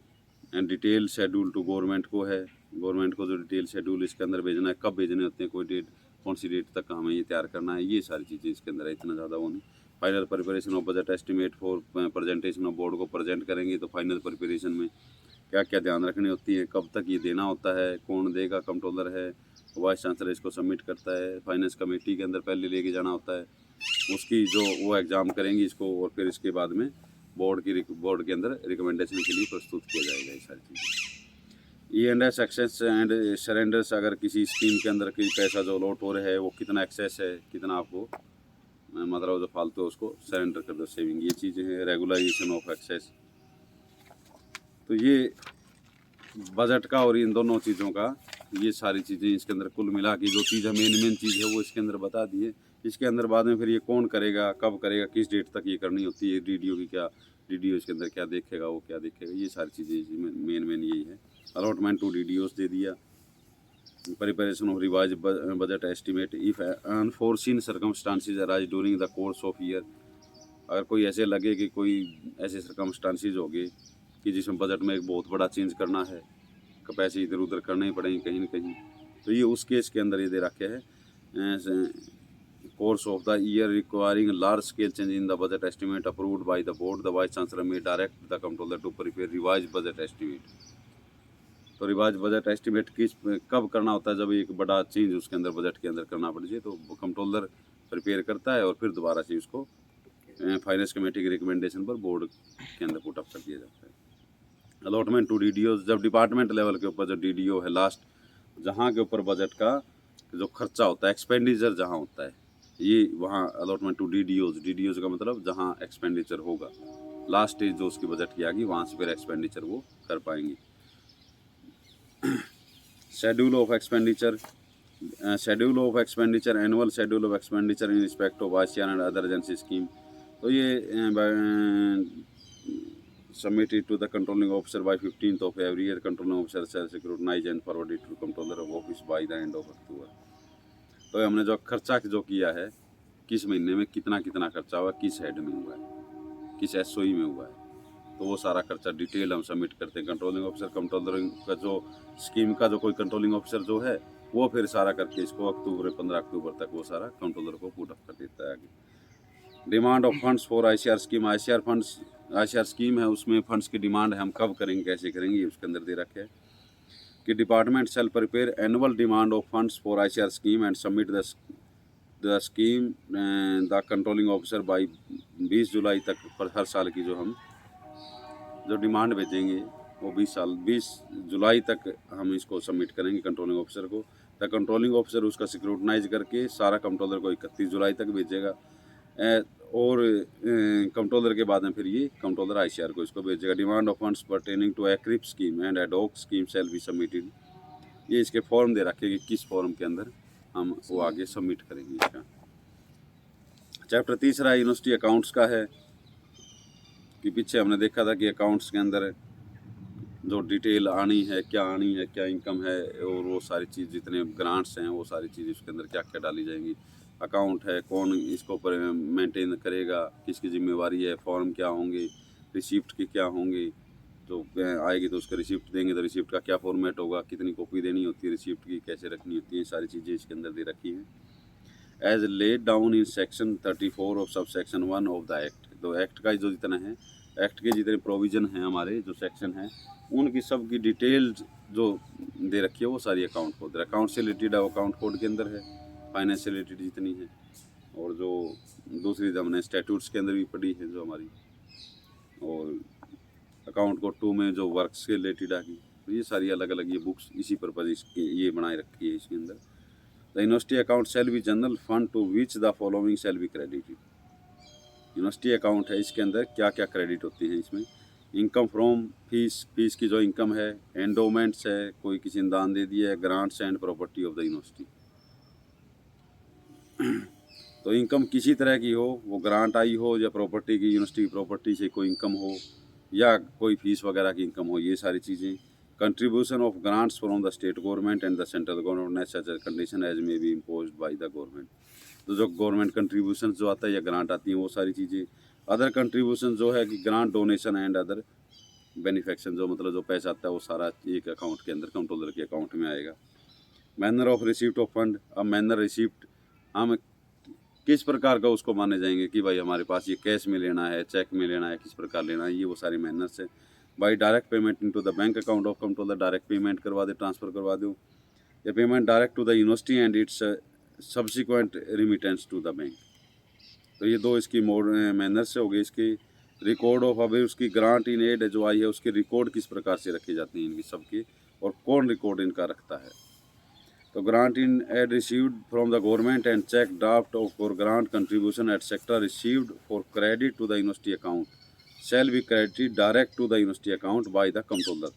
and detail schedule to government को है। गवर्नमेंट को जो डिटेल शेड्यूल इसके अंदर भेजना है, कब भेजने होते हैं, कोई डेट, कौन सी डेट तक हमें ये तैयार करना है, ये सारी चीज़ें इसके अंदर है। इतना ज़्यादा वो नहीं। Final preparation of budget estimate for presentation of board को प्रेजेंट करेंगे, तो फाइनल प्रिपरेशन में क्या क्या ध्यान रखनी होती है, कब तक ये देना होता है, कौन देगा, कंट्रोलर है, वाइस चांसलर इसको सबमिट करता है, फाइनेंस कमेटी के अंदर पहले लेके जाना होता है, उसकी जो वो एग्ज़ाम करेंगी इसको, और फिर इसके बाद में बोर्ड के अंदर रिकमेंडेशन के लिए प्रस्तुत किया जाएगा। ये सारी चीज़ें E&S एक्सेस एंड सरेंडर्स, अगर किसी स्कीम के अंदर कोई पैसा जो लॉट हो रहा है वो कितना एक्सेस है, कितना आपको मतलब जो फालतू है उसको सरेंडर कर दो, सेविंग, ये चीज़ें हैं। रेगुलाइजेशन ऑफ एक्सेस, तो ये बजट का और इन दोनों चीज़ों का, ये सारी चीज़ें इसके अंदर कुल मिला के जो चीज़ मेन चीज़ है वो इसके अंदर बता दी है। इसके अंदर बाद में फिर ये कौन करेगा, कब करेगा, किस डेट तक ये करनी होती है, DDO की क्या, DDO इसके अंदर क्या देखेगा, वो क्या देखेगा, ये सारी चीज़ें मेन यही है। अलॉटमेंट टू DDOs दे दिया। Preparation of revise budget estimate if unforeseen circumstances arise during the course of year, अगर कोई ऐसे लगे कि कोई ऐसे सर्कमस्टांसिस हो गए कि जिसमें बजट में एक बहुत बड़ा चेंज करना है, पैसे इधर उधर करने ही पड़ेंगे कहीं ना कहीं, तो ये उस केस के अंदर ये दे रखे है। Course of the year requiring large scale change in the budget estimate approved by the board, the vice chancellor may direct the controller to prepare revise budget estimate. तो रिवाइज बजट एस्टिमेट कब करना होता है, जब एक बड़ा change उसके अंदर बजट के अंदर करना पड़ जाए, तो कंट्रोलर प्रिपेयर करता है और फिर दोबारा से उसको फाइनेंस कमेटी के रिकमेंडेशन पर बोर्ड के अंदर पुटअप कर दिया जाता है। अलॉटमेंट टू DDO, जब डिपार्टमेंट लेवल के ऊपर जो DDO है लास्ट, जहाँ के ऊपर बजट का जो खर्चा होता है, एक्सपेंडिचर जहाँ होता है, ये वहाँ अलॉटमेंट टू DDOs का मतलब जहाँ एक्सपेंडिचर होगा, लास्ट स्टेज जो उसकी बजट की आएगी वहाँ से फिर एक्सपेंडिचर वो कर पाएंगे। Schedule of expenditure, annual schedule of expenditure in respect of ICR and other agency scheme, तो ये submitted to the controlling officer by 15th of every year. Controlling officer shall scrutinize and forward it to controller of office by the end of October। तो हमने जो खर्चा जो किया है, किस महीने में कितना कितना खर्चा हुआ, किस हेड में हुआ है, किस SOE में हुआ है, तो वो सारा खर्चा डिटेल हम सबमिट करते हैं। कंट्रोलिंग ऑफिसर, कंट्रोलर का जो स्कीम का जो कोई कंट्रोलिंग ऑफिसर जो है वो फिर सारा करके इसको 15 अक्टूबर तक वो सारा कंट्रोलर को पुटअप कर देता है आगे। Demand of funds for ICR scheme, ICR scheme है, उसमें फंड्स की डिमांड है, हम कब करेंगे, कैसे करेंगे, उसके अंदर दे रखे है। कि department shall prepare annual demand of funds for ICR scheme and submit the scheme the controlling officer by 20 जुलाई तक। पर हर साल की जो हम जो डिमांड भेजेंगे वो 20 जुलाई तक हम इसको सबमिट करेंगे कंट्रोलिंग ऑफिसर को। द कंट्रोलिंग ऑफिसर उसका स्क्रूटनाइज करके सारा कंट्रोलर को 31 जुलाई तक भेजेगा और कंट्रोलर के बाद में फिर ये कंट्रोलर ICR को इसको भेजेगा। Demand of funds pertaining to AICRP scheme and ad hoc scheme shall be submitted. ये इसके फॉर्म दे रखे कि किस फॉर्म के अंदर हम वो आगे सबमिट करेंगे इसका। चैप्टर तीसरा यूनिवर्सिटी अकाउंट्स का है कि पीछे हमने देखा था कि अकाउंट्स के अंदर जो डिटेल आनी है, क्या इनकम है और वो सारी चीज़ जितने ग्रांट्स हैं वो सारी चीज़ उसके अंदर क्या क्या डाली जाएंगी। अकाउंट है, कौन इसको पर मेंटेन करेगा, किसकी जिम्मेवारी है, फॉर्म क्या होंगे, रिसिप्ट के क्या होंगे, तो आएगी तो उसका रिसिप्ट देंगे तो रिसिप्ट का क्या फॉर्मेट होगा, कितनी कॉपी देनी होती है रिसिप्ट की, कैसे रखनी होती है, सारी चीज़ें इसके अंदर दे रखी हैं as laid down in section 34 of sub section 1 of the act. तो एक्ट का जो जितना है, एक्ट के जितने प्रोविज़न हैं हमारे जो सेक्शन हैं उनकी सब की डिटेल्स जो दे रखी है वो सारी अकाउंट कोड, अकाउंट से रिलेटेड अकाउंट कोड के अंदर है, फाइनेंस से रिलेटेड जितनी है, और जो दूसरी हमने स्टैट्यूट्स के अंदर भी पढ़ी है जो हमारी, और अकाउंट कोड 2 में जो वर्क्स के रिलेटेड आ गई। तो ये सारी अलग अलग ये बुक्स इसी पर्पज इसकी ये बनाए रखी है इसके अंदर। The university account shall be general fund to which the following shall be credited. University account है, इसके अंदर क्या क्या क्रेडिट होती हैं इसमें। इनकम फ्रॉम फीस की जो इनकम है, एंडोमेंट्स है, कोई किसी ने दान दे दिया है, grants and property of the university. तो इनकम किसी तरह की हो, वो ग्रांट आई हो या प्रॉपर्टी की, यूनिवर्सिटी की प्रॉपर्टी से कोई इनकम हो या कोई फीस वगैरह की इनकम हो, ये सारी चीज़ें। Contribution of grants from the state government and the central government such as condition as may be imposed by the government. तो जो गवर्नमेंट कंट्रीब्यूशन जो आता है या ग्रांट आती हैं वो सारी चीज़ें। अदर कंट्रीब्यूशन जो है कि ग्रांट, डोनेशन एंड अदर बेनिफिक्शन, जो मतलब जो पैसा आता है वो सारा एक अकाउंट के अंदर कंट्रोलर के अकाउंट में आएगा। Manner of receipt of fund, अब मैनर रिसिप्ट हम किस प्रकार का उसको माने जाएंगे कि भाई हमारे पास ये कैश में लेना है, चेक में लेना है, किस प्रकार लेना है, ये वो सारी मैनर्स है। By direct payment into the bank account of controller, direct payment करवा दे, ट्रांसफ़र करवा दो, या payment direct to the university and its subsequent remittance to the bank. तो ये दो इसकी मैनर्स हो गई। इसकी रिकॉर्ड ऑफ, अभी उसकी ग्रांट इन एड जो आई है उसके रिकॉर्ड किस प्रकार से रखे जाते हैं इनकी सबकी, और कौन रिकॉर्ड इनका रखता है। तो grant in aid received from the government and cheque draft of for grant contribution etcetera received for credit to the university account shall be credited direct to the university account by the controller.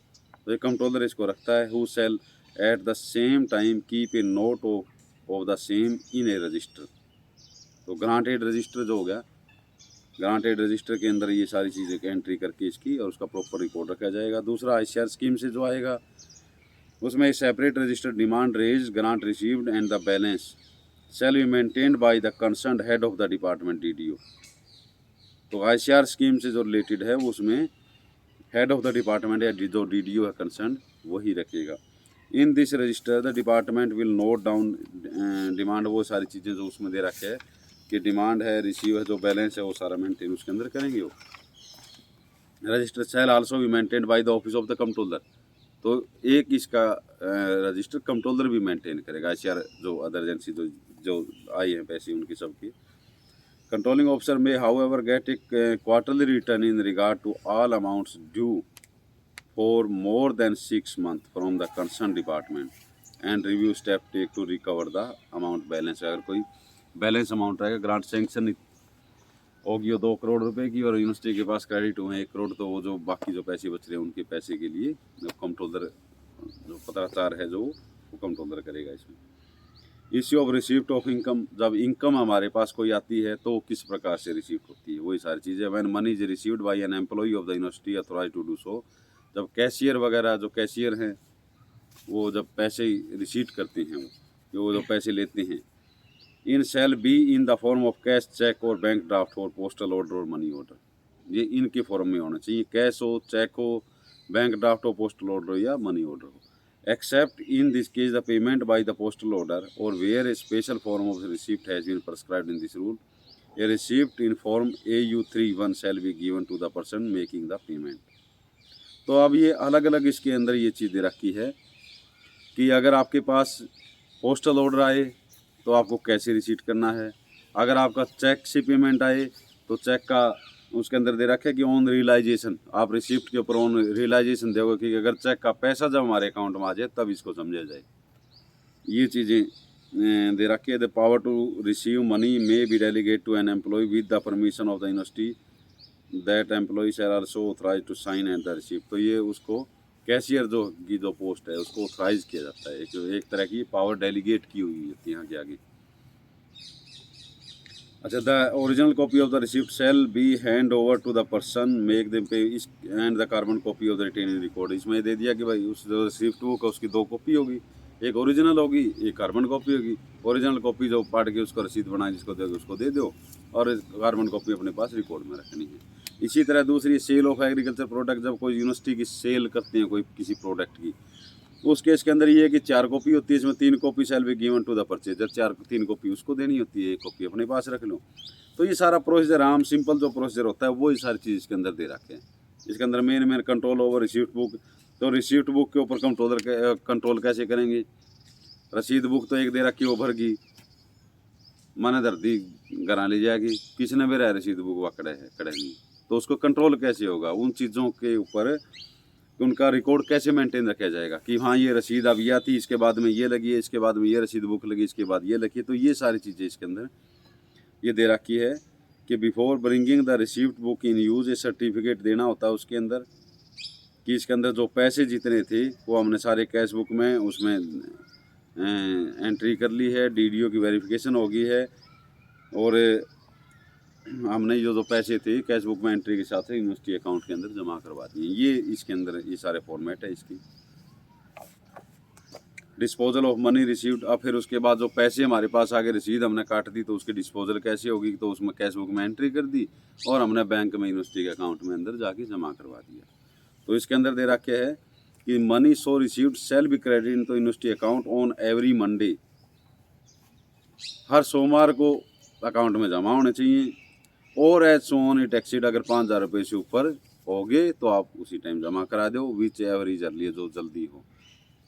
तो ये controller इसको रखता है। Who shall at the same time keep a note of the same in a register. तो grant aid register जो हो गया, grant aid register के अंदर ये सारी चीज़ें एंट्री करके इसकी और उसका प्रॉपर रिकॉर्ड रखा जाएगा। दूसरा ICR स्कीम से जो आएगा उसमें separate register demand raise, grant received and the balance shall be maintained by the concerned head of the department DDO। तो ICR स्कीम से जो रिलेटेड है उसमें हेड ऑफ द डिपार्टमेंट या जो DDO है कंसर्न वही रखेगा। In this register the department will note down demand, वो सारी चीज़ें जो उसमें दे रखे है कि डिमांड है, रिसीव है, जो बैलेंस है वो सारा मेंटेन उसके अंदर करेंगे वो। Register shall also be maintained by the office of the controller. तो एक इसका रजिस्टर कंट्रोलर भी मेंटेन करेगा। ICR जो अदर एजेंसी जो आई हैं पैसे उनकी सबकी। Controlling officer may however get a quarterly return in regard to all amounts due for more than 6 months from the concern department and review step take to recover the amount balance. अगर कोई balance amount रहेगा, grant sanction होगी वो 2 करोड़ रुपए की और university के पास credit हुए 1 करोड़, तो वो जो बाकी जो पैसे बच रहे हैं उनके पैसे के लिए कंट्रोलर जो पत्राचार है जो वो कंट्रोलर करेगा इसमें। Issue of receipt of income, जब इनकम हमारे पास कोई आती है तो किस प्रकार से रिसिप्ट होती है, वही सारी चीज़ें। When money is received by an employee of the university authorise to do so, जब कैशियर वगैरह जो कैशियर हैं वो जब पैसे रिसीट करते हैं, वो जो पैसे लेते हैं, इन shall be in the form of cash, cheque और बैंक ड्राफ्ट और पोस्टल ऑर्डर और मनी ऑर्डर। ये इनके फॉर्म में होना चाहिए, कैश हो, चेक हो, बैंक ड्राफ्ट हो, पोस्टल ऑर्डर या मनी ऑर्डर हो। Except in this case the payment by the postal order और where a special form of receipt has been prescribed in this rule, a receipt in form AU31 shall be given to the person making the payment. तो अब ये अलग अलग इसके अंदर ये चीज़ दे रखी है कि अगर आपके पास पोस्टल ऑर्डर आए तो आपको कैसे रिसीट करना है, अगर आपका चेक से पेमेंट आए तो चेक का उसके अंदर दे रखा है कि ऑन रियलाइजेशन, आप रिसिप्ट के ऊपर ऑन रियलाइजेशन दोगे कि अगर चेक का पैसा जब हमारे अकाउंट में आ जाए तब इसको समझा जाए। ये चीज़ें दे रखी है। The power to receive money may be delegate to an employee with the permission of the university that employees are also authorise to sign at the receipt. तो ये उसको कैशियर जो पोस्ट है उसको ऑथराइज किया जाता है, एक तरह की पावर डेलीगेट की हुई होती है यहाँ के आगे। अच्छा, the original copy of the receipt shall be hand over to the person make them pay and the carbon copy of the retaining record. इसमें दे दिया कि भाई उस जो रिसिप्ट बुक है उसकी 2 कॉपी होगी, एक ओरिजिनल होगी, एक कार्बन कॉपी होगी। ओरिजिनल कॉपी जो पढ़ के उसको रसीद बना जिसको दोगे उसको दे दो, और कार्बन कॉपी अपने पास रिकॉर्ड में रखनी है। इसी तरह दूसरी सेल ऑफ एग्रीकल्चर प्रोडक्ट, जब कोई यूनिवर्सिटी की सेल करते हैं कोई किसी प्रोडक्ट की, उस केस के अंदर ये है कि 4 कॉपी होती है, इसमें 3 copy shall be given to the purchaser, 3 copy उसको देनी होती है, 1 कॉपी अपने पास रख लो। तो ये सारा प्रोसीजर आम सिंपल जो प्रोसीजर होता है वही सारी चीज़ इसके अंदर दे रखे हैं। इसके अंदर main control over receipt book, तो रिसीप्ट बुक के ऊपर कंट्रोल कैसे करेंगे। रसीद बुक तो एक दे रखी वो भर गई माने धरती घरा ले जाएगी, किसने भी रहा रसीद बुक वकड़े है कड़े नहीं, तो उसको कंट्रोल कैसे होगा, उन चीज़ों के ऊपर उनका रिकॉर्ड कैसे मेंटेन रखा जाएगा कि हाँ ये रसीद अब यह थी, इसके बाद में ये लगी है, इसके बाद में ये रसीद बुक लगी, इसके बाद ये लगी। तो ये सारी चीज़ें इसके अंदर ये दे रखी है कि before bringing the receipt book in use A certificate देना होता है उसके अंदर, कि इसके अंदर जो पैसे जितने थे वो हमने सारे कैश बुक में उसमें एंट्री कर ली है, डीडीओ की वेरिफिकेशन हो गई है, और हमने जो पैसे थे कैश बुक में एंट्री के साथ यूनिवर्सिटी अकाउंट के अंदर जमा करवा दिए। ये इसके अंदर ये सारे फॉर्मेट है इसकी। डिस्पोजल ऑफ मनी रिसीव्ड, अब फिर उसके बाद जो पैसे हमारे पास आगे रसीद हमने काट दी तो उसकी डिस्पोजल कैसे होगी, तो उसमें कैश बुक में एंट्री कर दी और हमने बैंक में यूनिवर्सिटी के अकाउंट में अंदर जाके जमा करवा दिया। तो इसके अंदर दे रखे है कि money so received shall be credit in to university account on every Monday, हर सोमवार को अकाउंट में जमा होने चाहिए, और as so on it exceed, अगर 5,000 रुपये से ऊपर हो गए तो आप उसी टाइम जमा करा दो, विच एवर इज अर्ली, जो जल्दी हो,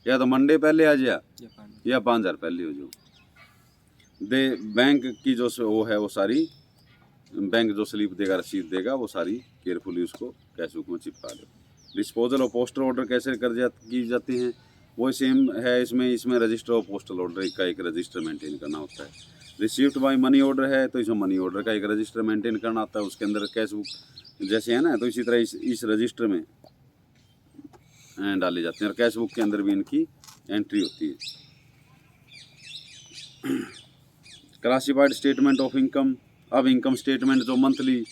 या तो मंडे पहले आ जाए या 5,000 पहले हो जाओ। दे बैंक की जो वो है वो सारी बैंक जो स्लिप देगा रसीद देगा वो सारी केयरफुली उसको कैश बुक में चिपका दो। डिस्पोजल ऑफ पोस्टल ऑर्डर कैसे की जाती हैं वो सेम है इसमें रजिस्टर ऑफ पोस्टल ऑर्डर का एक रजिस्टर मेंटेन करना होता है। रिसीव्ड बाय मनी ऑर्डर है तो इसमें मनी ऑर्डर का एक रजिस्टर मेंटेन करना होता है, उसके अंदर कैश बुक जैसे है ना, तो इसी तरह इस रजिस्टर में डाले जाते हैं और कैश बुक के अंदर भी इनकी एंट्री होती है। क्लासिफाइड स्टेटमेंट ऑफ इनकम, अब इनकम स्टेटमेंट जो मंथली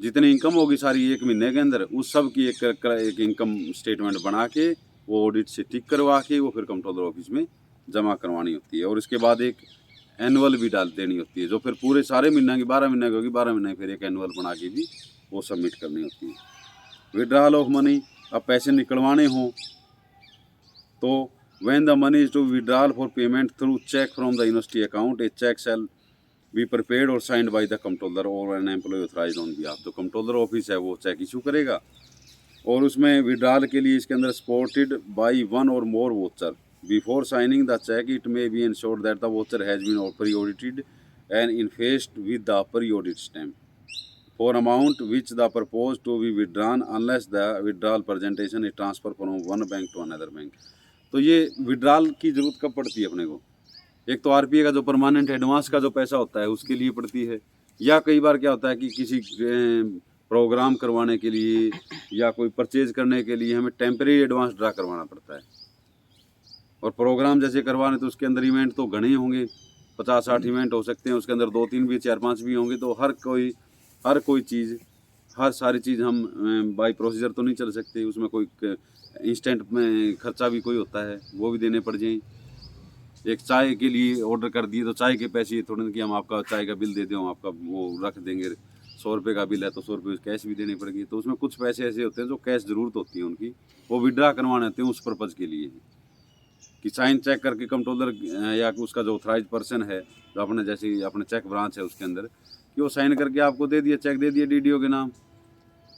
जितनी इनकम होगी सारी 1 महीने के अंदर उस सब की एक इनकम स्टेटमेंट बना के वो ऑडिट से टिक करवा के वो फिर कंट्रोलर ऑफिस में जमा करवानी होती है, और इसके बाद एक एनुअल भी डाल देनी होती है जो फिर पूरे सारे महीने की 12 महीने की होगी, 12 महीने फिर एक एनुअल बना के भी वो सबमिट करनी होती है। विड्रॉल ऑफ मनी, अब पैसे निकलवाने हों तो when the money is to withdrawal for payment through cheque from the university account, a cheque shall be prepared और साइंड बाय द कंट्रोलर और an employee authorised on behalf. तो controller office है वो चेक इशू करेगा, और उसमें withdrawal के लिए इसके अंदर सपोर्टेड बाय 1 और more voucher. Before signing the cheque it may be ensured that the voucher has been pre-audited and infaced with the pre-audit stamp for amount which the proposed to be withdrawn unless the withdrawal presentation is transferred from one bank to another bank। तो ये withdrawal की ज़रूरत कब पड़ती है अपने को, एक तो आरपीए का जो परमानेंट एडवांस का जो पैसा होता है उसके लिए पड़ती है, या कई बार क्या होता है कि किसी प्रोग्राम करवाने के लिए या कोई परचेज करने के लिए हमें टेम्परेरी एडवांस ड्रा करवाना पड़ता है। और प्रोग्राम जैसे करवाने तो उसके अंदर इवेंट तो घने होंगे, 50-60 इवेंट हो सकते हैं, उसके अंदर 2-3 भी 4-5 भी होंगे, तो हर कोई चीज़ हर सारी चीज़ हम बाय प्रोसीजर तो नहीं चल सकते, उसमें कोई इंस्टेंट में खर्चा भी कोई होता है वो भी देने पड़ जाए। एक चाय के लिए ऑर्डर कर दिए तो चाय के पैसे थोड़े ना कि हम आपका चाय का बिल दे दें, हम आपका वो रख देंगे, 100 रुपये का बिल है तो 100 रुपये कैश भी देने पड़ेगी। तो उसमें कुछ पैसे ऐसे होते हैं जो कैश ज़रूरत होती है उनकी, वो विड्रा करवाने होते हैं उस पर्पज़ के लिए कि साइन चेक करके कंट्रोलर या उसका जो ऑथराइज पर्सन है जो अपने जैसे अपने चेक ब्रांच है उसके अंदर कि वो साइन करके आपको दे दिया, चेक दे दिया डीडीओ के नाम,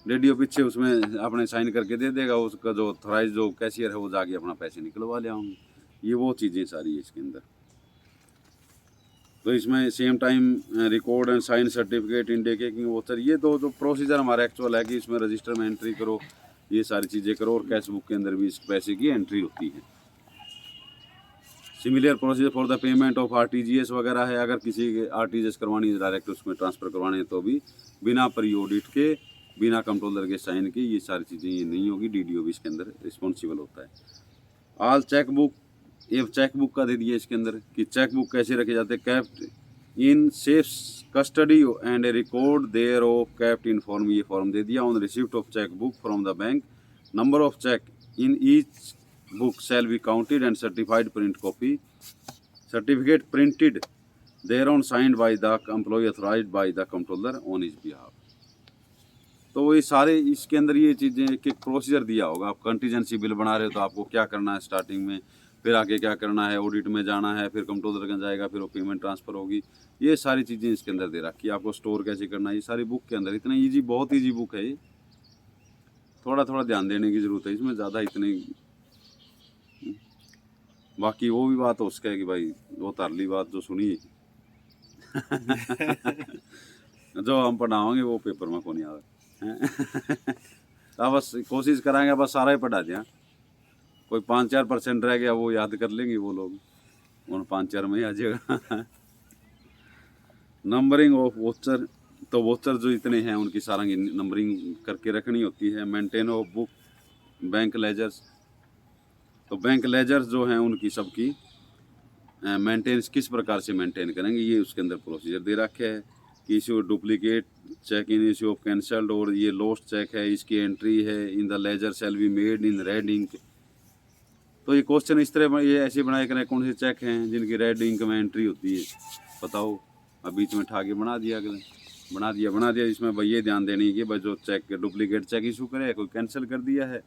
डीडीओ पीछे उसमें अपने साइन करके दे देगा, उसका जो ऑथराइज जो कैशियर है वो जाके अपना पैसे निकलवा ले आऊँगी। ये वो चीज़ें सारी है इसके अंदर। तो इसमें same time record and sign certificate indicating voucher, ये दो जो प्रोसीजर हमारा एक्चुअल है कि इसमें रजिस्टर में एंट्री करो, ये सारी चीज़ें करो, और कैश बुक के अंदर भी इस पैसे की एंट्री होती है। Similar procedure for the payment of RTGS वगैरह है, अगर किसी के आरटीजीएस करवानी है डायरेक्ट उसमें ट्रांसफ़र करवाने हैं तो भी बिना प्री ऑडिट के, बिना कंट्रोलर के साइन के, ये सारी चीज़ें ये नहीं होगी। डीडीओ भी इसके अंदर रिस्पॉन्सिबल होता है। ऑल चेक बुक, ये चेक बुक का दे दिया इसके अंदर कि चेक बुक कैसे रखे जाते हैं। Kept in safe custody and a record thereof kept in form, ये फॉर्म दे दिया। On receipt of cheque book from the bank, number of cheque in each book shall be counted and certified print copy, certificate printed thereon signed by the employee authorized by the comptroller on his behalf। तो ये सारे इसके अंदर ये चीज़ें एक एक procedure दिया होगा। आप कंटीजेंसी बिल बना रहे हो तो आपको क्या करना है स्टार्टिंग में, फिर आगे क्या करना है, ऑडिट में जाना है, फिर कंट्रोलर के जाएगा, फिर वो पेमेंट ट्रांसफ़र होगी, ये सारी चीज़ें इसके अंदर दे रखी है। आपको स्टोर कैसे करना है, ये सारी बुक के अंदर। इतना ईजी, बहुत ईजी बुक है ये, थोड़ा थोड़ा ध्यान देने की ज़रूरत है इसमें, ज़्यादा इतनी। बाकी वो भी बात उसका है कि भाई वो तारली बात जो सुनी जो हम पढ़ाओगे वो पेपर में को नहीं आता। तो बस कोशिश कराएंगे बस सारा ही पढ़ा दिया, कोई 5-4% रह गया वो याद कर लेंगे वो लोग, उन 5-4 में ही आ जाएगा। नंबरिंग ऑफ वोचर, तो वोचर जो इतने हैं उनकी सारा नंबरिंग करके रखनी होती है। Maintain of book bank ledgers, तो बैंक लेजर्स जो हैं उनकी सबकी मेंटेनेंस किस प्रकार से मेंटेन करेंगे, ये उसके अंदर प्रोसीजर दे रखे है कि issue duplicate cheque in issue of cancelled, और ये लॉस्ट चेक है, इसकी एंट्री है in the ledger shall be made in red ink. तो ये क्वेश्चन इस तरह ये ऐसे बनाए करें, कौन से चेक हैं जिनकी रेड इंक में एंट्री होती है, बताओ। अब बीच में ठाके बना दिया इसमें भाई ये ध्यान देनी है कि भाई जो चेक डुप्लीकेट चेक इशू करे, कोई कैंसिल कर दिया है,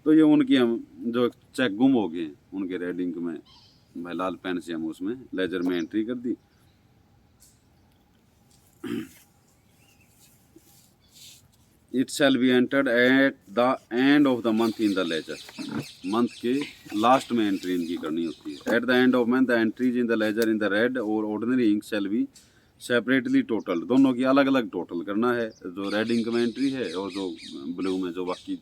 तो ये उनकी हम जो चेक गुम हो गए उनके रेड इंक में भाई लाल पेन से हम उसमें लेजर में एंट्री कर दी। It shall be entered at the end of the month in the ledger, month के लास्ट में एंट्री इनकी करनी होती है। At the end of month the entries in the ledger in the red और ordinary ink shall be separately total, दोनों की अलग अलग टोटल करना है। जो रेड इंक में एंट्री है और जो ब्लू में जो बाकी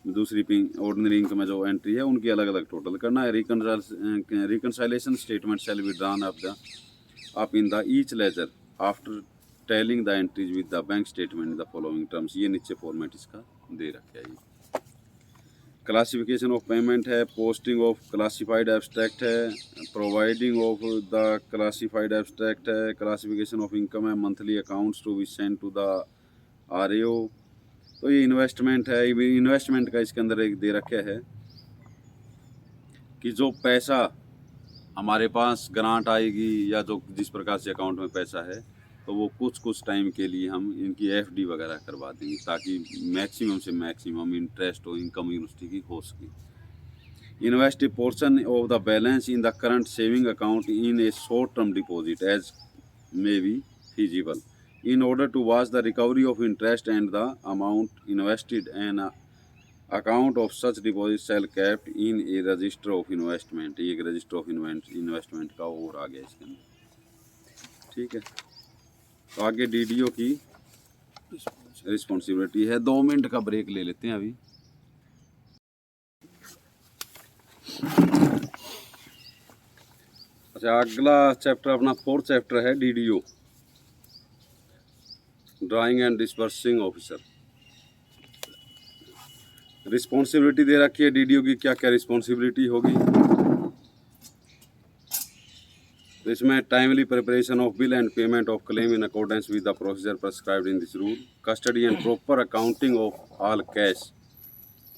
दूसरी पिंक ऑर्डिनरी इंक में जो एंट्री है उनकी अलग अलग टोटल करना है। Reconciliation statement shall be drawn up in the each ledger after tallying the entries with the bank statement the following terms, ये नीचे फॉर्मेट इसका दे रखा है। ये क्लासिफिकेशन ऑफ पेमेंट है, पोस्टिंग ऑफ क्लासिफाइड एब्स्ट्रैक्ट है, providing of the classified abstract है, क्लासिफिकेशन ऑफ इनकम है, monthly accounts to be send to the RAO. तो ये इन्वेस्टमेंट है, इन्वेस्टमेंट का इसके अंदर एक दे रखे है कि जो पैसा हमारे पास ग्रांट आएगी या जो जिस प्रकार से अकाउंट में पैसा है, तो वो कुछ टाइम के लिए हम इनकी एफडी वगैरह करवा देंगे ताकि मैक्सिमम से मैक्सिमम इंटरेस्ट और इनकम यूनिवर्सिटी की हो सके। Invest a portion of the balance in the current saving account in a short term deposit as may be feasible in order to watch the recovery of interest and the amount invested, and account of such deposit shall kept in a register of investment। ये एक register of investment का और आ गया इसके अंदर, ठीक है। तो आगे डीडीओ की रिस्पॉन्सिबिलिटी है। 2 मिनट का ब्रेक ले लेते हैं अभी। अच्छा, अगला चैप्टर अपना 4th चैप्टर है DDO, drawing and disbursing officer. Responsibility दे रखी है डीडीओ की, क्या क्या रिस्पॉन्सिबिलिटी होगी। तो इसमें timely preparation of bill and payment of claim in accordance with the procedure prescribed in this rule, custody and proper accounting of all cash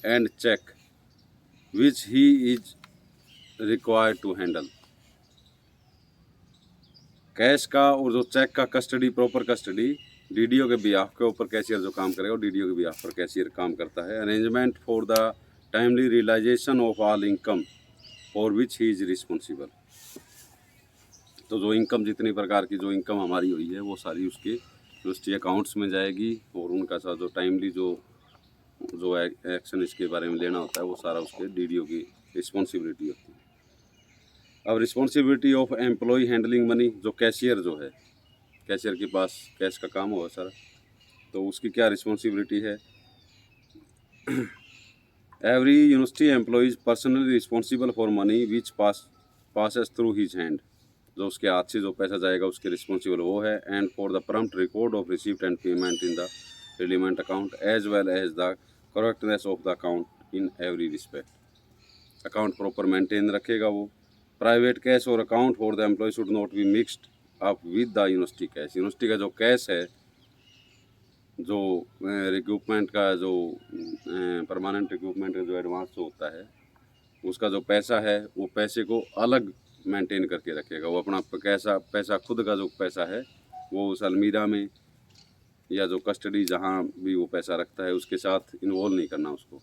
and cheque which he is required to handle. Cash का और जो cheque का custody, proper custody DDO के behalf के ऊपर cashier जो काम करेगा, डीडीओ के बिहाफ पर कैशियर काम करता है। Arrangement for the timely realisation of all income for which he is responsible. तो जो इनकम, जितनी प्रकार की जो इनकम हमारी हुई है वो सारी उसके यूनिवर्सिटी अकाउंट्स में जाएगी, और उनका साथ जो टाइमली जो एक्शन इसके बारे में लेना होता है वो सारा उसके डीडीओ की रिस्पॉन्सिबिलिटी होती है। अब responsibility of employee handling money, जो कैशियर जो है, कैशियर के पास कैश का काम होगा सारा, तो उसकी क्या रिस्पॉन्सिबिलिटी है। Every university employee is personally responsible for money which passes through his hand, जो उसके हाथ से जो पैसा जाएगा उसके रिस्पॉन्सिबल वो है। And for the prompt record of receipt and payment in the relevant account as well as the correctness of the account in every respect. Account proper maintain रखेगा वो। प्राइवेट कैश और account for the employee should not be mixed up with the university cash. University का जो cash है, जो recruitment का जो permanent recruitment का जो एडवांस जो होता है, उसका जो पैसा है वो पैसे को अलग मेंटेन करके रखेगा। वो अपना पैसा खुद का जो पैसा है वो उस अलमीरा में या जो कस्टडी जहाँ भी वो पैसा रखता है उसके साथ इन्वॉल्व नहीं करना उसको।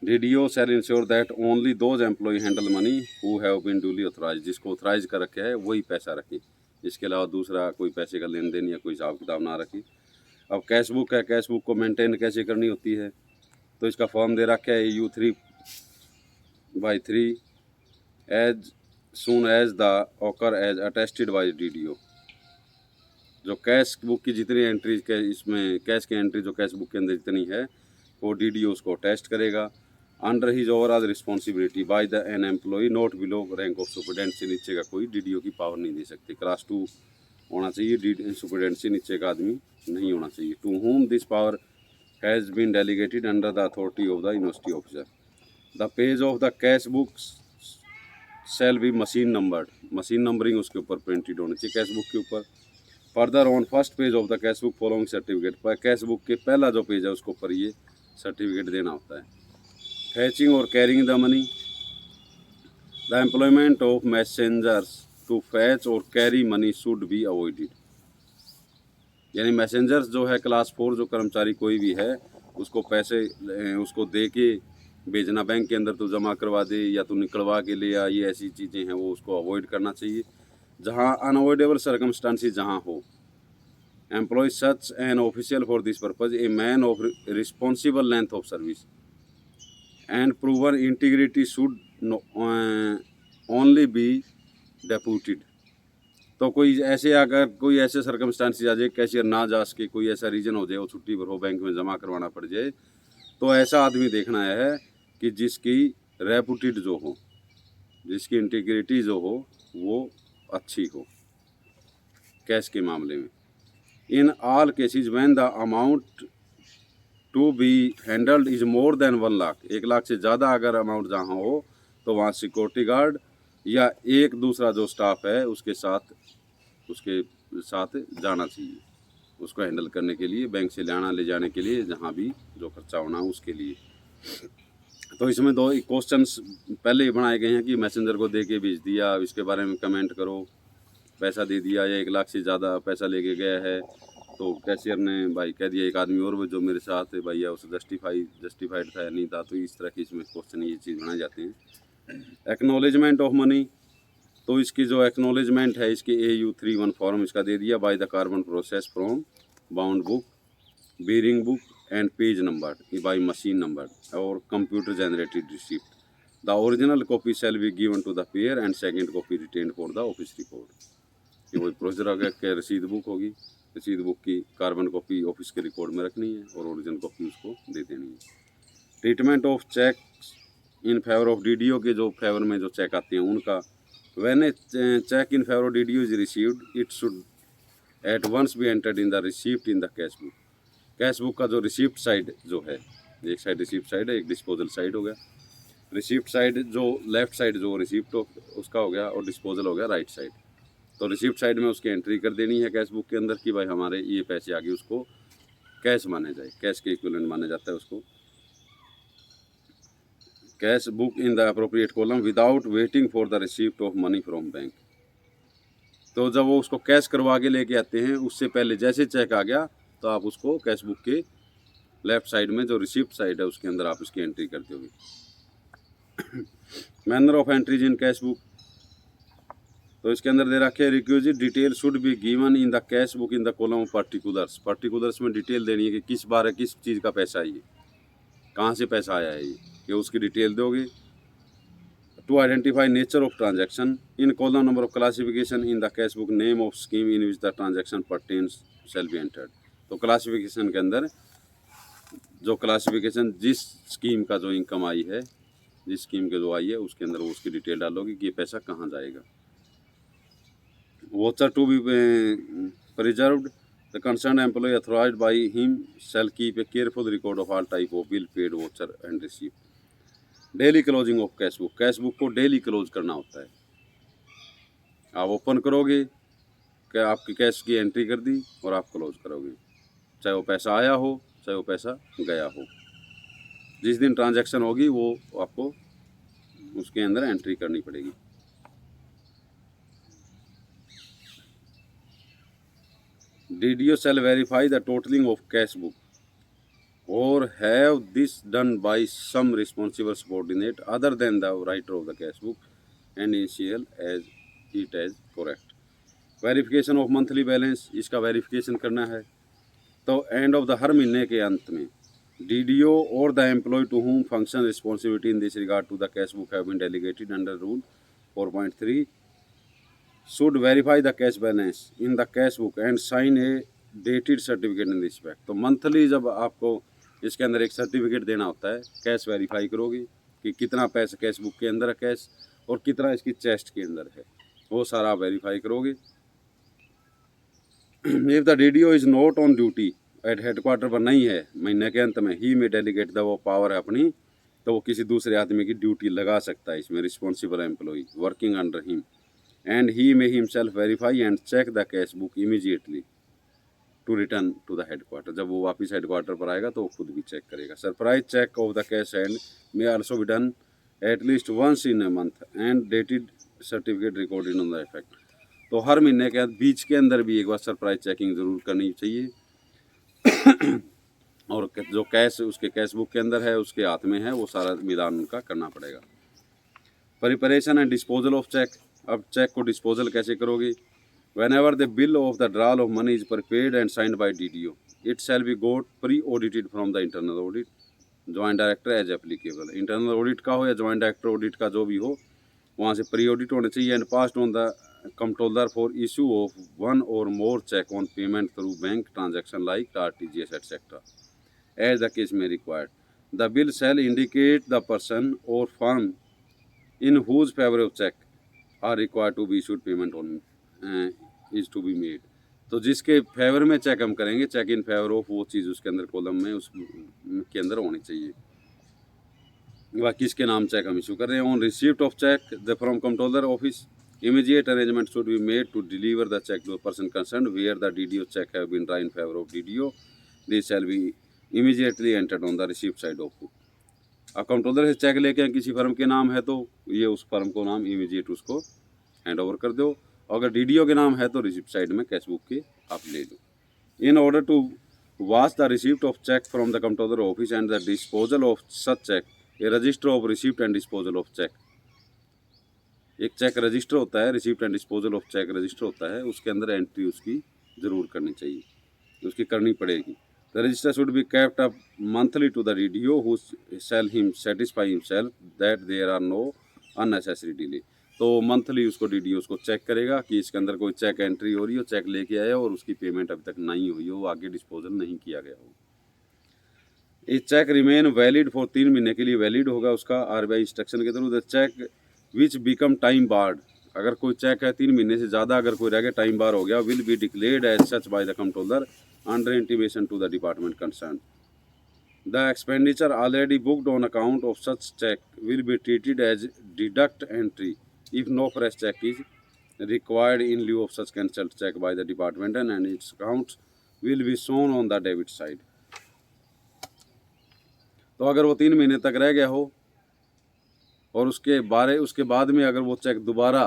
DDO shall ensure that only those employee handle money who have been duly authorized, जिसको ऑथराइज कर रखे है वही पैसा रखे, इसके अलावा दूसरा कोई पैसे का लेन देन या कोई हिसाब किताब ना रखे। अब कैश बुक है, कैश बुक को मेंटेन कैसे करनी होती है, तो इसका फॉर्म दे रखा है U3/3 as soon as the occur as attested by DDO। जो कैश बुक की जितनी एंट्री इसमें कैश की एंट्री जो कैश बुक के अंदर जितनी है वो DDO उसको टेस्ट करेगा। Under his overall responsibility by the an employee not below rank of superintendent, से नीचे का कोई DDO की पावर नहीं दे सकते। क्लास 2 होना चाहिए, सुपरडेंट से नीचे का आदमी नहीं होना चाहिए। To whom this power has been delegated under the authority of the university officer. The page of the cash book shall be machine numbered, machine numbering उसके ऊपर प्रिंटेड होनी चाहिए कैश बुक के ऊपर। Further on first page of the cash book following certificate, पर cash book के पहला जो पेज है उसके ऊपर ये सर्टिफिकेट देना होता है। फैचिंग और carrying the money, the employment of messengers to fetch और carry money should be avoided. यानी मैसेंजर्स जो है क्लास 4 जो कर्मचारी कोई भी है उसको पैसे उसको दे के भेजना बैंक के अंदर, तो जमा करवा दे या तो निकलवा के ले आ, ये ऐसी चीज़ें हैं वो उसको अवॉइड करना चाहिए। जहाँ अनअवॉइडेबल सर्कमस्टांसिस जहाँ हो, employee such an official for this purpose a man of responsible length of service and proven integrity should only be deputed. तो कोई ऐसे अगर कोई ऐसे सर्कमस्टांसिस आ जाए, कैशियर ना जा सके, कोई ऐसा रीज़न हो जाए, वो छुट्टी पर हो, बैंक में जमा करवाना पड़ जाए, तो ऐसा आदमी देखना है कि जिसकी रेपुटेड जो हो, जिसकी इंटीग्रिटी जो हो वो अच्छी हो कैश के मामले में। In all cases when the amount to be handled is more than 1 lakh, 1 lakh से ज़्यादा अगर अमाउंट जहाँ हो तो वहाँ सिक्योरिटी गार्ड या एक दूसरा जो स्टाफ है उसके साथ जाना चाहिए उसको हैंडल करने के लिए, बैंक से ले जाने के लिए, जहाँ भी जो खर्चा होना उसके लिए। तो इसमें 2 क्वेश्चंस पहले ही बनाए गए हैं कि मैसेंजर को दे के भेज दिया, इसके बारे में कमेंट करो, पैसा दे दिया या 1 लाख से ज़्यादा पैसा लेके गया है, तो कैशियर ने भाई कह दिया एक आदमी और जो मेरे साथ है भैया उसे जस्टिफाइड था या नहीं था, तो इस तरह की इसमें क्वेश्चन ये चीज़ बनाए जाते हैं। एक्नॉलेजमेंट ऑफ मनी, तो इसकी जो एक्नॉलेजमेंट है इसके AU31 फॉर्म इसका दे दिया by the carbon process from bound book, bearing book and page number by machine number और computer generated receipt. The original copy shall be given to the payer and second copy retained for the office record. ये वही procedure हो गया कि रसीद book होगी, रसीद book की कार्बन कॉपी ऑफिस के रिकॉर्ड में रखनी है और ओरिजिनल कॉपी उसको दे देनी है। Treatment of cheque in favour of DDO के जो फेवर में जो चेक आते हैं उनका, when a cheque in favour of DDO is received it should at once be entered in the receipt in the cash book. Cash book का जो receipt side जो है, एक साइड रिसीप्ट साइड है, एक डिस्पोजल साइड हो गया। Receipt side जो लेफ्ट साइड जो रिसीप्ट उसका हो गया और डिस्पोजल हो गया राइट साइड। तो रिसीप्ट साइड में उसकी एंट्री कर देनी है कैश बुक के अंदर कि भाई हमारे ये पैसे आ गए, उसको कैश माने जाए, कैश के इक्विवेलेंट माना जाता है उसको। Cash book in the appropriate column without waiting for the receipt of money from bank. तो जब वो उसको कैश करवा के लेके आते हैं उससे पहले जैसे चेक आ गया तो आप उसको कैश बुक के लेफ्ट साइड में जो रिसीप्ट साइड है उसके अंदर आप उसकी एंट्री कर दोगे। Manner of entries in cash book, तो इसके अंदर दे रखे requisite detail should be given in the cash book in the column of particulars. Particulars में डिटेल देनी है कि किस बार है, किस चीज़ का पैसा है, ये कहाँ से पैसा आया है, ये उसकी डिटेल दोगे। to identify nature of transaction. In column number of classification in the cash book, name of scheme in which the transaction pertains shall be entered. तो क्लासिफिकेशन के अंदर जो क्लासिफिकेशन जिस स्कीम का जो इनकम आई है, जिस स्कीम के जो आई है उसके अंदर वो उसकी डिटेल डालोगे कि ये पैसा कहाँ जाएगा. Voucher to be preserved. The concerned employee authorized by him shall keep a careful record of all type of bill paid, voucher and receipt. Daily closing of cash book. Cash book को daily close करना होता है. आप open करोगे कि आपकी cash की entry कर दी और आप क्लोज करोगे, चाहे वो पैसा आया हो चाहे वो पैसा गया हो. जिस दिन ट्रांजैक्शन होगी वो आपको उसके अंदर एंट्री करनी पड़ेगी. DDO shall verify the totaling of cash book or have this done by some responsible subordinate other than the writer of the cash book and initial as it as correct. Verification of monthly balance, इसका verification करना है. तो and of the हर महीने के अंत में DDO और the employee to whom function responsibility in this regard to the cash book have been delegated under rule 4.3 should verify the cash balance in the cash book and sign a dated certificate in respect. तो monthly जब आपको इसके अंदर एक certificate देना होता है, cash verify करोगे कि कितना पैसा कैश बुक के अंदर है कैश और कितना इसकी चेस्ट के अंदर है, वो सारा आप वेरीफाई करोगे. If the DDO is not on duty at headquarter पर नहीं है महीने के अंत में, ही में डेलीगेट द, वो पावर है अपनी, तो वो किसी दूसरे आदमी की ड्यूटी लगा सकता है इसमें, responsible employee working under him, and he may himself verify and check the cash book immediately to return to the headquarter. जब वो वापस हेडक्वार्टर पर आएगा तो वो खुद भी चेक करेगा. Surprise check of the cash and may also be done at least once in a month and dated certificate recorded on the effect. तो हर महीने के बीच के अंदर भी एक बार सरप्राइज चेकिंग ज़रूर करनी चाहिए. और जो कैश उसके कैश बुक के अंदर है, उसके हाथ में है, वो सारा विधान उनका करना पड़ेगा. Preparation and disposal of cheque. अब चेक को डिस्पोजल कैसे करोगे? Whenever the bill of the drawal of money is prepared and signed by DDO, it shall be got pre-audited from the internal audit, joint director as applicable. Internal audit का हो या joint director audit का जो भी हो, वहाँ से pre audit होने चाहिए. And passed on the controller for issue of one और more cheque on payment through bank transaction like RTGS etcetera as the case में required. The bill shall indicate the person और firm in whose favor of check are required to be issued payment on is to be made. तो जिसके favour में check हम करेंगे, check in favour of, वो चीज़ उसके अंदर कॉलम में उसके अंदर होनी चाहिए. बाकी किसके नाम चेक हम इशू कर रहे हैं. On receipt of cheque the from controller office, immediate arrangement should be made to deliver the check to the person concerned where the DDO check have been drawn in favor of DDO. This shall be immediately entered on the receipt side of book. अब controller से check लेके किसी firm के नाम है तो ये उस फर्म को नाम इमीडिएट उसको हैंड ओवर कर दो. अगर DDO के नाम है तो रिसिप्ट साइड में कैश बुक के आप ले लो. In order to watch the receipt of cheque from the controller office and the disposal of such cheque, a register of receipt and disposal of cheque. एक चेक रजिस्टर होता है, receipt and disposal of cheque register होता है, उसके अंदर entry उसकी ज़रूर करनी चाहिए, उसकी करनी पड़ेगी. The register should be kept up monthly to the DDO who shall him satisfy himself that there are no unnecessary delay. तो मंथली उसको DDO उसको चेक करेगा कि इसके अंदर कोई चेक एंट्री हो रही हो, चेक लेके आया और उसकी पेमेंट अभी तक नहीं हुई हो, आगे डिस्पोजल नहीं किया गया हो. ये चेक रिमेन वैलिड फॉर 3 महीने के लिए वैलिड होगा उसका RBI इंस्ट्रक्शन के through. The cheque which become time barred, अगर कोई चेक है 3 महीने से ज़्यादा अगर कोई रह गया टाइम बार हो गया, will be declared as such by the controller under intimation to the department concerned. The expenditure already booked on account of such check will be treated as deduct entry if no fresh check is required in lieu of such cancelled check by the department, and its accounts will be shown on the debit side. तो अगर वो 3 महीने तक रह गया हो और उसके बाद में अगर वो चेक दोबारा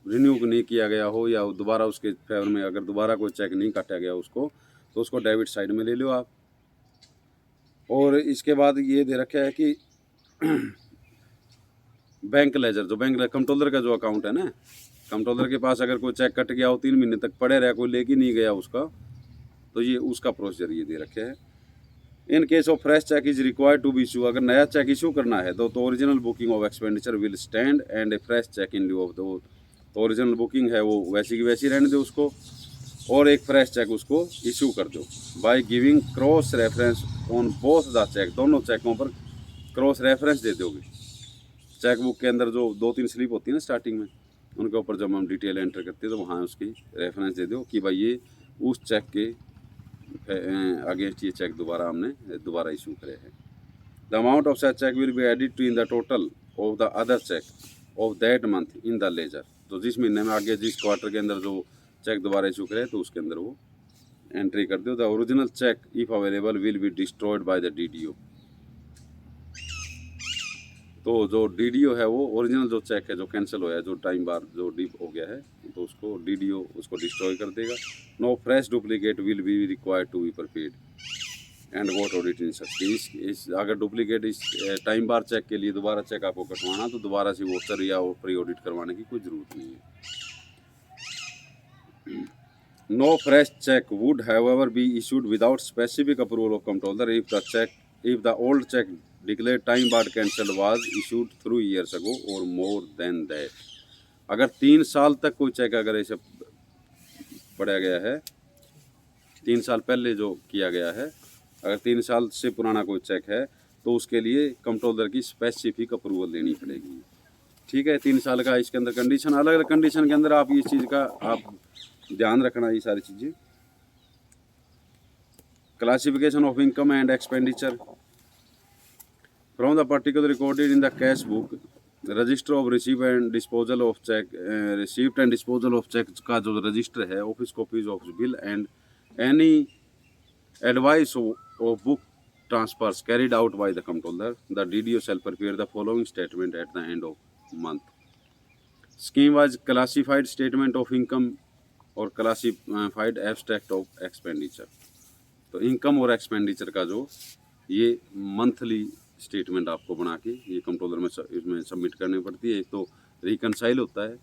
रिन्यू नहीं किया गया हो या दोबारा उसके फेवर में अगर दोबारा कोई चेक नहीं काटा गया उसको, तो उसको डेबिट साइड में ले लो आप. और इसके बाद ये दे रखा है कि बैंक लेजर, जो बैंक कंट्रोलर का जो अकाउंट है ना, कंट्रोलर के पास अगर कोई चेक कट गया हो 3 महीने तक पड़े रहा, कोई लेके नहीं गया उसका, तो ये उसका प्रोसीजर ये दे रखे है. In case of fresh cheque is required to be issue, अगर नया चेक इशू करना है तो original booking of expenditure will stand and a fresh cheque in lieu of तो ओरिजिनल बुकिंग है वो वैसी की वैसी रहने दो उसको, और एक फ्रेश चेक उसको इशू कर दो by giving cross reference on both the cheque, दोनों चेकों पर क्रॉस रेफरेंस दे दोगे। चेक बुक के अंदर जो 2-3 स्लिप होती है ना स्टार्टिंग में, उनके ऊपर जब हम डिटेल एंटर करते हैं तो वहाँ उसकी रेफरेंस दे दो कि भाई ये उस चेक के अगेंस्ट ये चेक दोबारा इशू करे हैं। The amount of such cheque will be added to in the total of the other cheque of that month in the ledger, तो जिस महीने में आगे जिस क्वार्टर के अंदर जो चेक दोबारा इशू करे तो उसके अंदर वो एंट्री कर दो। The original cheque if available will be destroyed by the DDO, तो जो डीडीओ है वो ओरिजिनल जो चेक है जो कैंसिल हुआ है, जो टाइम बार जो डीप हो गया है, तो उसको डीडीओ उसको डिस्ट्रॉय कर देगा। No fresh duplicate will be required to be prepared and got audit in such, इस अगर डुप्लीकेट इस टाइम बार चेक के लिए दोबारा चेक आपको कटवाना तो दोबारा से वोचर या प्री ऑडिट करवाने की कोई ज़रूरत नहीं है। No fresh cheque would however be issued without specific approval of controller if the old cheque declare time barred cancel was issued 3 years ago और मोर देन दैट, अगर 3 साल तक कोई चेक अगर ऐसे पढ़ा गया है, 3 साल पहले जो किया गया है, अगर 3 साल से पुराना कोई चेक है तो उसके लिए कंट्रोलर की स्पेसिफिक अप्रूवल लेनी पड़ेगी। ठीक है, 3 साल का इसके अंदर कंडीशन, अलग अलग कंडीशन के अंदर आप इस चीज़ का आप ध्यान रखना, ये सारी चीज़ें। Classification of income and expenditure from the particular recorded in the cash book register of receive and disposal of cheque, received and disposal of cheque का जो रजिस्टर है, office copies of bill and any advice of book transfers carried out by the controller, the DDO shall prepare the following statement at the end of month. Scheme wise classified statement of income और classified abstract of expenditure, तो income और expenditure का जो ये monthly statement आपको बना के ये कंट्रोलर में इसमें सबमिट करनी पड़ती है। एक तो रिकनसाइल होता है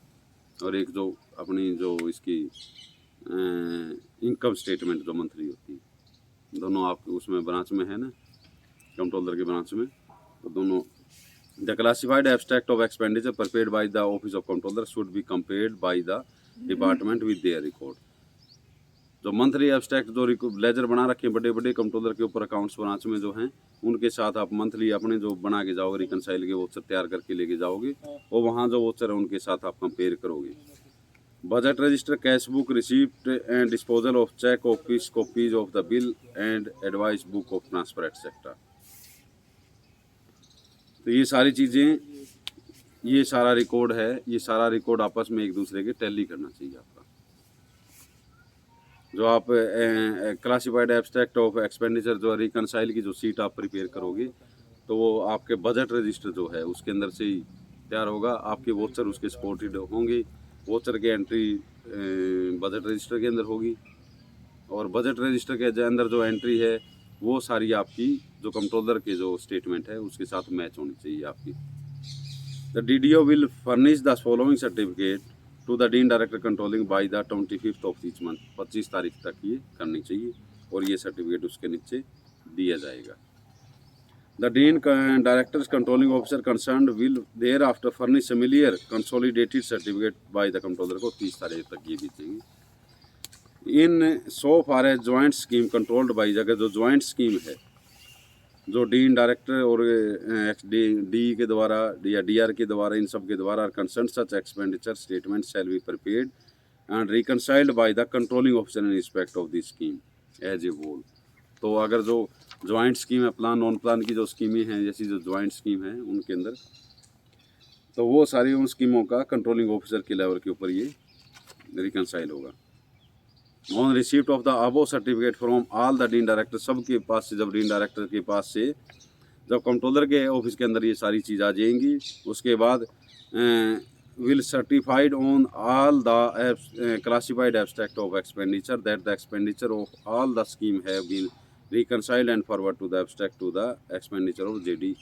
और एक जो अपनी जो इसकी इनकम स्टेटमेंट जो मंथली होती है, दोनों आप उसमें ब्रांच में है ना, कंट्रोलर के ब्रांच में, तो दोनों। The classified abstract of expenditure prepared by the office of controller should be compared by the department with their record, जो मंथली एब्स्ट्रैक्ट जो लेजर बना रखे हैं बड़े बड़े कंट्रोलर के ऊपर अकाउंट्स ब्रांच में जो हैं, उनके साथ आप मंथली अपने जो बना के जाओगे रिकनसाइल के वोचर तैयार करके लेके जाओगे और वहाँ जो वोचर है उनके साथ आप कंपेयर करोगे। Budget register, cash book, receipt and disposal of cheque, office copies of the bill and advice book of transfer etcetera, तो ये सारी चीज़ें, ये सारा रिकॉर्ड है, ये सारा रिकॉर्ड आपस में एक दूसरे के टैली करना चाहिए आपका। जो आप क्लासिफाइड एब्स्ट्रैक्ट ऑफ एक्सपेंडिचर जो रिकनसाइल की जो सीट आप प्रिपेयर करोगे तो वो आपके बजट रजिस्टर जो है उसके अंदर से ही तैयार होगा, आपके वोचर उसके सपोर्टेड होंगे, वोचर की एंट्री बजट रजिस्टर के अंदर होगी और बजट रजिस्टर के अंदर जो एंट्री है वो सारी आपकी जो कंट्रोलर के जो स्टेटमेंट है उसके साथ मैच होनी चाहिए आपकी। The DDO will furnish the following certificate to the dean director controlling by the 25th of each month, 25 तारीख तक ये करनी चाहिए और ये सर्टिफिकेट उसके नीचे दिया जाएगा। The dean directors controlling officer concern will thereafter furnish similar consolidated certificate by the controller को 30 तारीख तक ये भी चाहिए। In so far as joint scheme controlled by, अगर जो ज्वाइंट स्कीम है जो डीन डायरेक्टर और डी के द्वारा या डीआर के द्वारा इन सब के द्वारा concern such expenditure statement shall be prepared and reconciled by the controlling officer in respect of this scheme as a whole, तो अगर जो ज्वाइंट स्कीम है, प्लान नॉन प्लान की जो स्कीमें हैं, जैसी जो ज्वाइंट स्कीम है उनके अंदर, तो वो सारी उन स्कीमों का कंट्रोलिंग ऑफिसर के लेवल के ऊपर ये रिकनसाइल होगा। On receipt of the above certificate from all the dean director, सबके पास से, जब डीन डायरेक्टर के पास से जब कंट्रोलर के ऑफिस के अंदर ये सारी चीज़ आ जाएंगी, उसके बाद will certified on all the classified abstract of expenditure that the expenditure of all the scheme have been reconciled and forward to the abstract to the expenditure of JD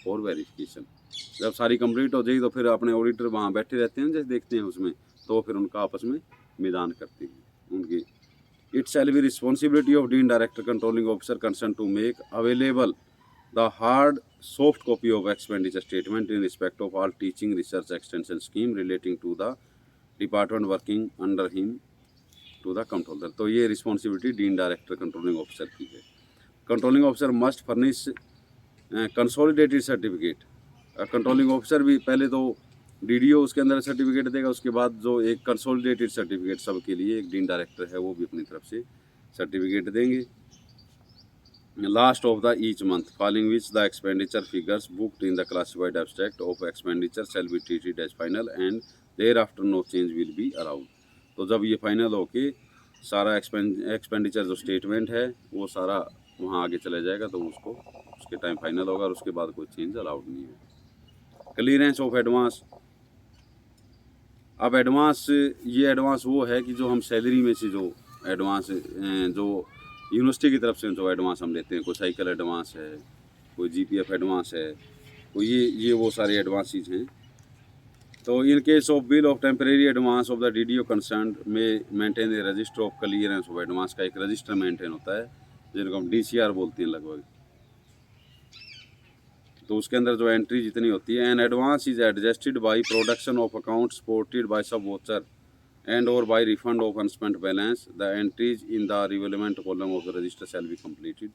for verification. जब सारी complete हो जाएगी तो फिर अपने auditor वहाँ बैठे रहते हैं, जैसे देखते हैं उसमें, तो फिर उनका आपस में मिलान करते हैं उनकी। It shall be responsibility of Dean Director Controlling Officer concerned to make available the hard soft copy of expenditure statement in respect of all teaching research extension scheme relating to the department working under him to the controller. तो ये responsibility dean director controlling officer की है. Controlling officer must furnish consolidated certificate. Controlling officer भी पहले तो DDO उसके अंदर certificate देगा, उसके बाद जो एक कंसोलिडेटेड सर्टिफिकेट सबके लिए एक डीन डायरेक्टर है वो भी अपनी तरफ से सर्टिफिकेट देंगे. Last of the each month, following which the expenditure figures booked in the classified abstract of expenditure shall be treated as final and thereafter no change will be allowed. तो जब ये फाइनल हो के सारा expenditure जो statement है वो सारा वहाँ आगे चला जाएगा तो उसको उसके टाइम फाइनल होगा और उसके बाद कोई चेंज अलाउड नहीं है. Clearance of advance. अब एडवांस, ये एडवांस वो है कि जो हम सैलरी में से जो एडवांस जो यूनिवर्सिटी की तरफ से जो एडवांस हम लेते हैं, कोई साइकिल एडवांस है, कोई जीपीएफ एडवांस है, कोई ये वो सारे एडवांसेज हैं. तो in case of bill of temporary advance of the DDO concern में maintain the register of clearance of advance का एक रजिस्टर मेंटेन होता है जिनको हम डीसीआर बोलते हैं लगभग. तो उसके अंदर जो एंट्री जितनी होती है, an advance is adjusted by production of account supported by सब voucher and or by refund of unspent balance. The entries in the relevant column of the register shall be completed.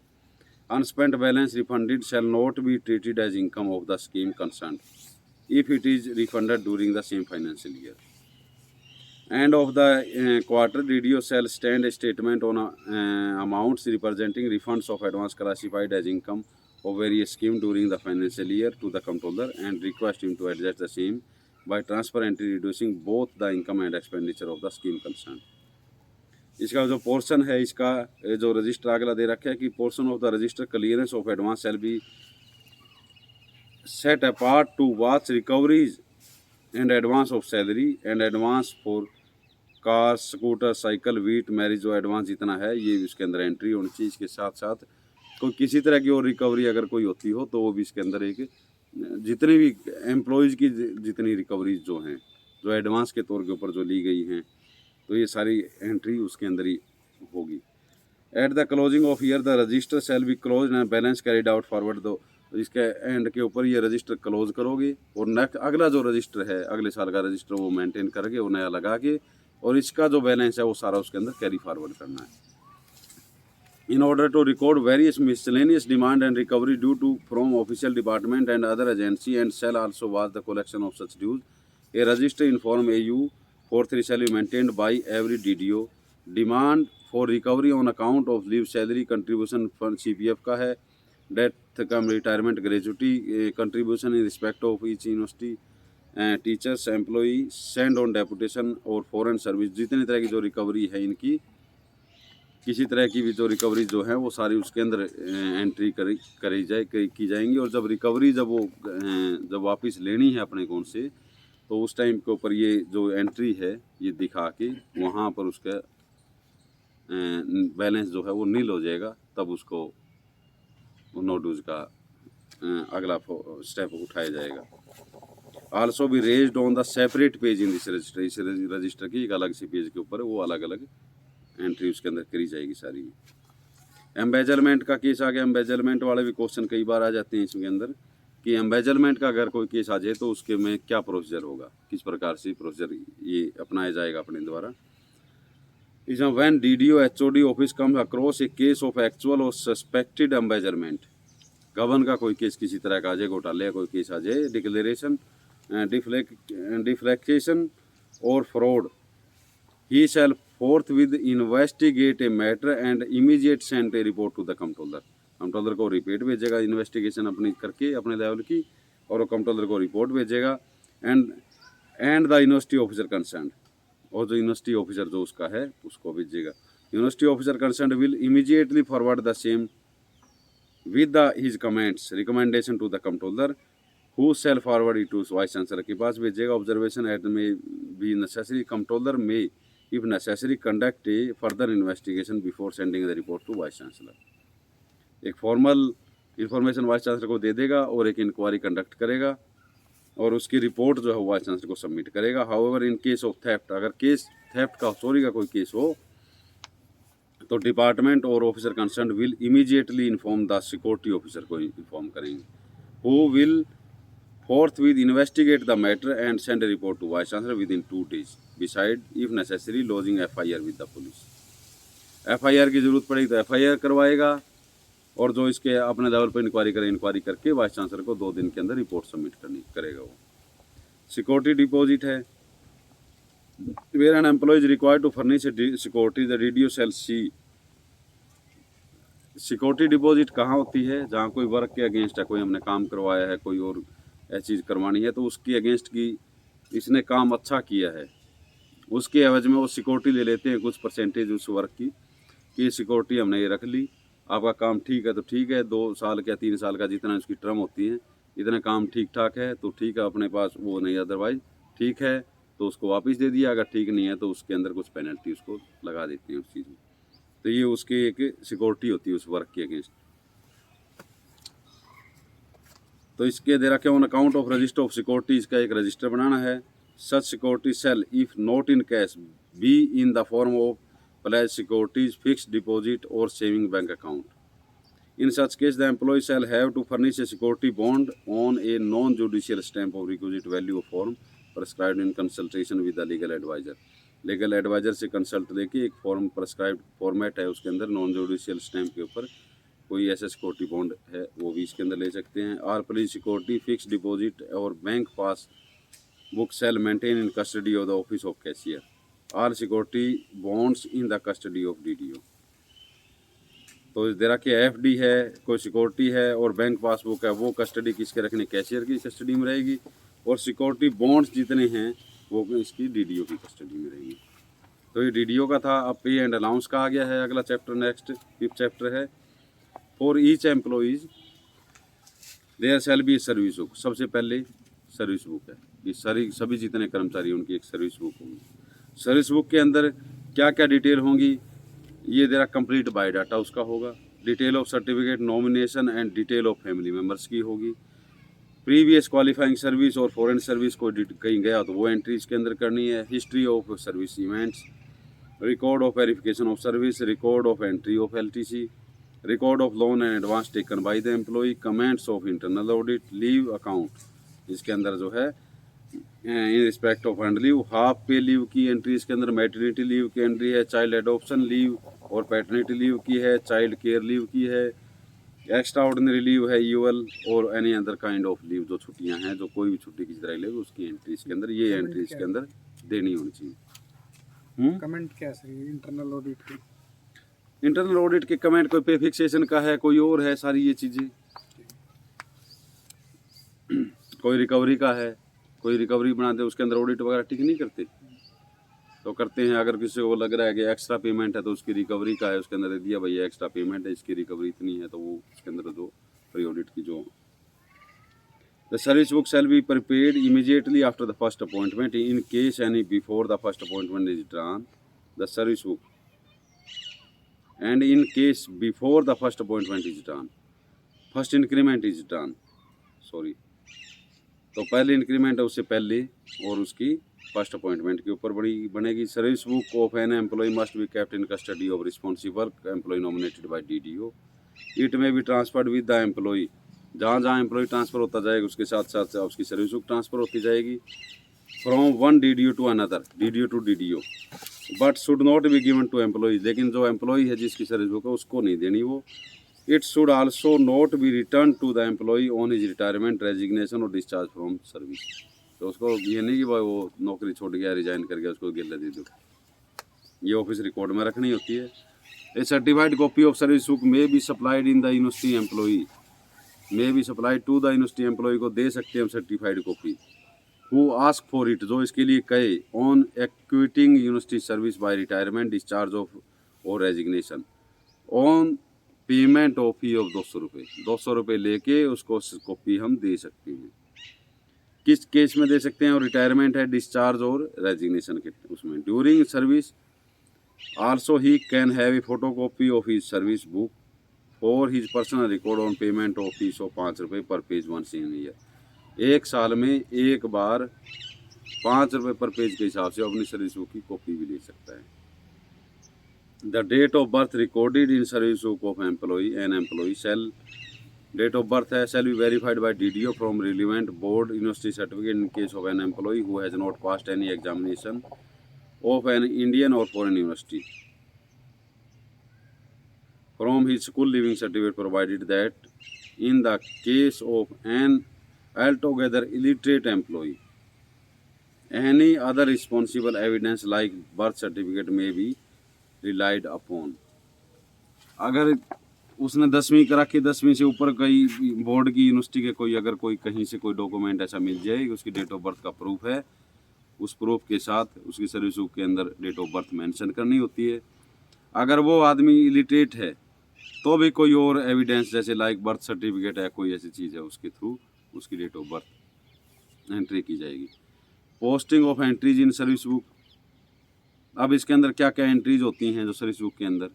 Unspent balance refunded shall not be treated as income of the scheme concerned if it is refunded during the same financial year. End of the quarter, DDO shall stand a statement on amounts representing refunds of advance classified as income of various scheme during the financial year to the controller and request him to adjust the same by transparently reducing both the income and expenditure of the scheme concerned. इसका जो portion है, इसका जो register अगला दे रखा है कि portion of the register clearance of advance shall be set apart to watch recoveries and advance of salary and advance for car, scooter, cycle, wheat, marriage. जो एडवांस जितना है ये भी इसके अंदर एंट्री होनी चाहिए. इसके साथ साथ कोई किसी तरह की और रिकवरी अगर कोई होती हो तो वो भी इसके अंदर एक जितने भी एम्प्लॉयज़ की जितनी रिकवरीज जो हैं जो एडवांस के तौर के ऊपर जो ली गई हैं तो ये सारी एंट्री उसके अंदर ही होगी. At the closing of year the register shall be close and balance carried out forward. दो इसके एंड के ऊपर ये रजिस्टर क्लोज करोगे और नेक्स्ट अगला जो रजिस्टर है अगले साल का रजिस्टर वो मेंटेन करके वो नया लगा के और इसका जो बैलेंस है वो सारा उसके अंदर कैरी फॉरवर्ड करना है. In order to record various miscellaneous demand and recovery due to from official department and other agency and shall also watch the collection of such dues, a register in form AU 43 shall be maintained by every DDO. Demand for recovery on account of leave, salary, contribution fund CPF का है, death come retirement gratuity contribution in respect of each university, teachers, employee, send on deputation और foreign service. जितनी तरह की जो recovery है इनकी किसी तरह की भी जो रिकवरी जो है वो सारी उसके अंदर एंट्री की जाएंगी. और जब रिकवरी जब वापस लेनी है अपने अकाउंट से तो उस टाइम के ऊपर ये जो एंट्री है ये दिखा के वहाँ पर उसका बैलेंस जो है वो नील हो जाएगा. तब उसको नो ड्यूज का अगला स्टेप उठाया जाएगा. आल्सो भी raised on the separate page in this register. इस रजिस्टर की एक अलग से पेज के ऊपर वो अलग अलग एंट्री उसके अंदर करी जाएगी सारी. एम्बेजलमेंट का केस आ गया. एम्बेजलमेंट वाले भी क्वेश्चन कई बार आ जाते हैं इसके अंदर कि एम्बेजलमेंट का अगर कोई केस आ जाए तो उसके में क्या प्रोसीजर होगा, किस प्रकार से प्रोसीजर ये अपनाया जाएगा अपने द्वारा. इसमें when DDO HOD office come across A case of actual और सस्पेक्टेड एम्बेजलमेंट. गबन का कोई केस किसी तरह का आ जाए, घोटाले का कोई केस आ जाए, डिक्लेरेशन डिफ्लेक्शन और fraud, he shall forthwith investigate a matter and immediate send a report to the comptroller. Controller को रिपोर्ट भेजेगा इन्वेस्टिगेशन अपनी करके अपने लेवल की और वो कंट्रोलर को रिपोर्ट भेजेगा and the university officer concern. और जो यूनिवर्सिटी ऑफिसर जो उसका है उसको भेजेगा. University officer concern will immediately forward the same with the his comments recommendation to the controller who shall forward it to vice chancellor के पास भेजेगा. Observation at may be necessary. Controller may if necessary conduct a further investigation before sending the report to vice chancellor. एक formal information vice chancellor को दे देगा और एक inquiry conduct करेगा और उसकी रिपोर्ट जो है वाइस चांसलर को सबमिट करेगा. However in case of theft, अगर केस थेफ्ट का चोरी का कोई केस हो तो डिपार्टमेंट और officer concern will immediately inform the security officer को इन्फॉर्म करेंगे, who will forthwith investigate the matter and send a report to Vice Chancellor within 2 days. Beside, if necessary, lodging FIR with the police. FIR की जरूरत पड़ेगी तो FIR करवाएगा, और जो इसके अपने लेवल पर इंक्वायरी करे, इंक्वायरी करके वाइस चांसलर को 2 दिन के अंदर रिपोर्ट सबमिट करेगा वो। सिक्योरिटी डिपॉजिट है, where an employee is required to furnish security the DDO shall see। Security deposit कहाँ होती है? जहाँ कोई वर्क के अगेंस्ट है, कोई हमने काम करवाया है, कोई और ऐसी चीज़ करवानी है, तो उसकी अगेंस्ट की इसने काम अच्छा किया है, उसके एवज में वो सिक्योरिटी ले लेते हैं कुछ परसेंटेज उस वर्क की, कि सिक्योरिटी हमने ये रख ली, आपका काम ठीक है तो ठीक है, 2 साल का 3 साल का जितना उसकी टर्म होती है, इतना काम ठीक ठाक है तो ठीक है अपने पास, वो नहीं अदरवाइज ठीक है तो उसको वापस दे दिया, अगर ठीक नहीं है तो उसके अंदर कुछ पेनल्टी उसको लगा देती है उस चीज़ में। तो ये उसकी एक सिक्योरिटी होती है उस वर्क के अगेंस्ट। तो इसके दे रखे on account of register of security, इसका एक रजिस्टर बनाना है। Such security shall if not in cash be in the form of pledge securities, fixed deposit और saving bank account. In such case the employee shall have to furnish a security bond on a non judicial stamp of requisite value of form prescribed in consultation with the legal adviser. Legal adviser से consult लेके एक form prescribed format है, उसके अंदर non judicial stamp के ऊपर कोई ऐसा सिक्योरिटी बॉन्ड है वो भी इसके अंदर ले सकते हैं। Are police security, fix deposit और bank pass book shall maintain in custody of the office of cashier. Are security bonds in the custody of DDO। तो इस तरह के FD है, कोई सिक्योरिटी है और बैंक पासबुक है, वो कस्टडी किसके रखने? कैशियर की कस्टडी में रहेगी, और सिक्योरिटी बॉन्ड्स जितने हैं वो इसकी DDO की कस्टडी में रहेगी। तो ये DDO का था। अब पे एंड अलाउंस का आ गया है अगला चैप्टर, नेक्स्ट 5th चैप्टर है। For each employees there shall be service book. सबसे पहले सर्विस बुक है, ये सभी जितने कर्मचारी उनकी एक सर्विस बुक होगी। सर्विस बुक के अंदर क्या क्या डिटेल होंगी? ये देरा कंप्लीट बायोडाटा उसका होगा, detail of certificate, nomination and detail of family members की होगी। प्रीवियस क्वालिफाइंग सर्विस और फॉरेन सर्विस को कहीं गया तो वो एंट्री इसके अंदर करनी है। History of service events, record of verification of service, record of entry of LTC, record of loan and advance taken by the employee, comments of internal audit, leave account इसके अंदर जो है in respect of earned leave, half pay leave की entry इसके अंदर, maternity leave की entry है, child adoption leave और पैटर्निटी लीव की है, चाइल्ड केयर लीव की है, एक्स्ट्रा ऑर्डिनरी लीव है, UL और any other kind of leave, जो छुट्टियां हैं, जो कोई भी छुट्टी किसी तरह ले उसकी एंट्री इसके अंदर, ये एंट्री इसके अंदर देनी होनी चाहिए। कमेंट क्या सही इंटरनल ऑडिट की? इंटरनल ऑडिट के कमेंट कोई पे फिक्सेशन का है, कोई और है, सारी ये चीज़ें। कोई रिकवरी का है, कोई रिकवरी बनाते उसके अंदर ऑडिट वगैरह ठीक नहीं करते तो करते हैं। अगर किसी को लग रहा है कि एक्स्ट्रा पेमेंट है तो उसकी रिकवरी का है, उसके अंदर दिया भैया एक्स्ट्रा पेमेंट है, इसकी रिकवरी इतनी है, तो वो उसके अंदर जो प्री ऑडिट की जो the service book shall be prepared immediately after the first appointment in case any before the first appointment is drawn the service book and in case before the first appointment is done, first increment is done, sorry, तो पहले increment है उससे पहले और उसकी first appointment के ऊपर बनेगी। Service book of an employee must be kept in custody of responsible employee nominated by DDO। It may be transferred with the employee, जहाँ जहाँ एम्प्लॉय ट्रांसफ़र होता जाएगा उसके साथ साथ उसकी सर्विस बुक ट्रांसफ़र होती जाएगी। From one DDO to another, DDO to DDO, but should not be given to employee. लेकिन जो एम्प्लॉय है जिसकी सर्विस बुक है उसको नहीं देनी वो। It should also not be return to the employee on his retirement, resignation और डिस्चार्ज फ्रॉम सर्विस। तो उसको ये नहीं कि भाई वो नौकरी छोड़ गया, रिजाइन कर गया, उसको गिल्ला दे दो, ये ऑफिस रिकॉर्ड में रखनी होती है। A certified copy of service book may be supplied in the university employee, may be supplied to the university employee को दे सकते हैं हम certified copy. Who ask for it, जो इसके लिए कहे, on quitting university service by retirement, discharge of और resignation, on payment of fee of 200 रुपये, 200 रुपये लेके उसको कॉपी हम दे सकते हैं। किस केस में दे सकते हैं? और रिटायरमेंट है, डिस्चार्ज और रेजिग्नेशन के उसमें। During service also he can have a photo copy of his service book for his personal record on payment of fees of 5 रुपये पर पेज 1 इन ईयर। एक साल में एक बार 5 रुपये पर पेज के हिसाब से अपनी सर्विस बुक की कॉपी भी ले सकता है। The date of birth recorded in service book of an employee shall date of birth shall be verified by DDO from relevant board university certificate in case of an employee who has not passed any examination of an Indian or foreign university. From his school leaving certificate provided that in the case of an altogether illiterate employee, any other responsible evidence like birth certificate may be relied upon. अगर उसने 10वीं करा के 10वीं से ऊपर कई board की यूनिवर्सिटी के कोई अगर कोई कहीं से कोई डॉक्यूमेंट ऐसा मिल जाए उसकी डेट ऑफ बर्थ का प्रूफ है, उस प्रूफ के साथ उसकी सर्विस बुक के अंदर डेट ऑफ बर्थ मेंशन करनी होती है। अगर वो आदमी इलिटरेट है तो भी कोई और एविडेंस जैसे लाइक बर्थ सर्टिफिकेट है, कोई ऐसी चीज़ है, उसके थ्रू उसकी डेट ऑफ बर्थ एंट्री की जाएगी। Posting of entries in service book, अब इसके अंदर क्या क्या एंट्रीज होती हैं जो सर्विस बुक के अंदर,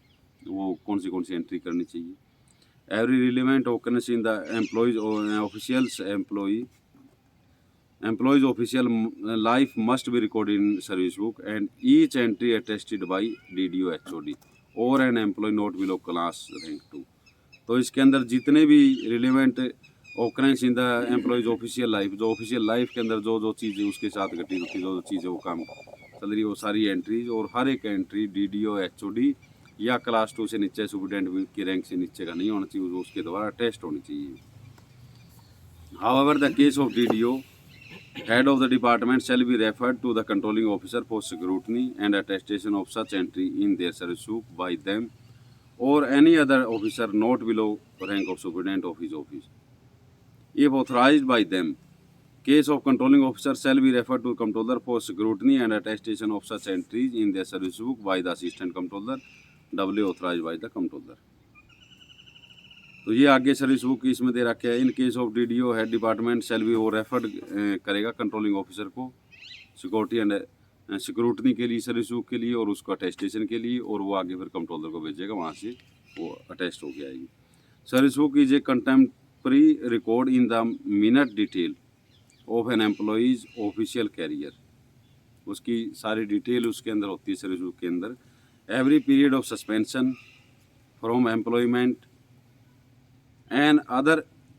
वो कौन सी एंट्री करनी चाहिए। Every relevant occurrence in the employees official life must be recorded in service book and each entry attested by DDO HOD और an employee not below class rank 2। तो इसके अंदर जितने भी relevant occurrence in the employees official life, जो official life के अंदर जो चीज़ें उसके साथ घटित होती, जो चीज़ें वो काम चल रही है, वो सारी एंट्रीज और हर एक एंट्री DDO HOD या क्लास 2 से नीचे सुपरिटेंडेंट की रैंक से नीचे का नहीं होना चाहिए, उसके द्वारा टेस्ट होनी चाहिए। However the case of DDO head of the department shall be referred to the controlling officer for scrutiny and attestation of such entry in their service book by them or any other officer not below rank of superintendent of his office. If authorized by them, case of controlling officer shall be referred to comptroller for scrutiny and attestation of such entries in their service book by the assistant comptroller, doubly authorized by the comptroller. तो ये आगे service book इसमें दे रखा है। In case of DDO head department shall भी वो referred करेगा कंट्रोलिंग ऑफिसर को सिक्योरिटी एंड सिक्योरिटी के लिए सर्विस बुक के लिए और उसको अटेस्टेशन के लिए, और वो आगे फिर कंट्रोलर को भेजेगा, वहाँ से वो अटेस्ट हो के आएगी। Service book is a contemporary record in the minute detail of an employees official career, उसकी सारी डिटेल उसके अंदर होती है सर्विस बुक के अंदर। Every period of suspension from employment and other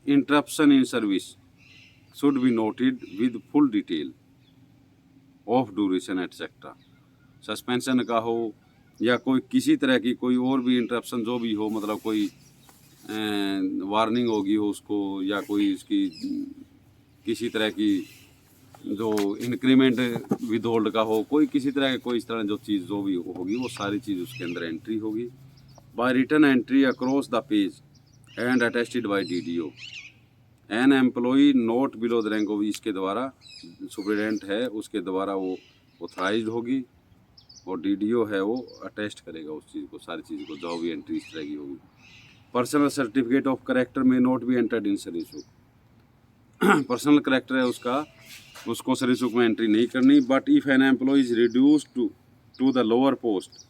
interruption in service should be noted with full detail of duration etc. Suspension का हो या कोई किसी तरह की कोई और भी इंटरप्शन जो भी हो, मतलब कोई वार्निंग होगी हो उसको, या कोई इसकी किसी तरह की जो इंक्रीमेंट विदहोल्ड का हो, कोई किसी तरह की कोई इस तरह जो चीज़ जो भी होगी वो सारी चीज़ उसके अंदर एंट्री होगी। By written entry across the page and attested by DDO, an employee not below the rank of, इसके द्वारा सुपरिटेंडेंट है उसके द्वारा वो ऑथराइज होगी और DDO है वो अटेस्ट करेगा उस चीज़ को, सारी चीज़ को, जो भी एंट्री इस तरह की होगी। Personal certificate of character may not be entered in service book, personal character है उसका, उसको सर्विस बुक में एंट्री नहीं करनी। But if an employee is reduced to the lower post,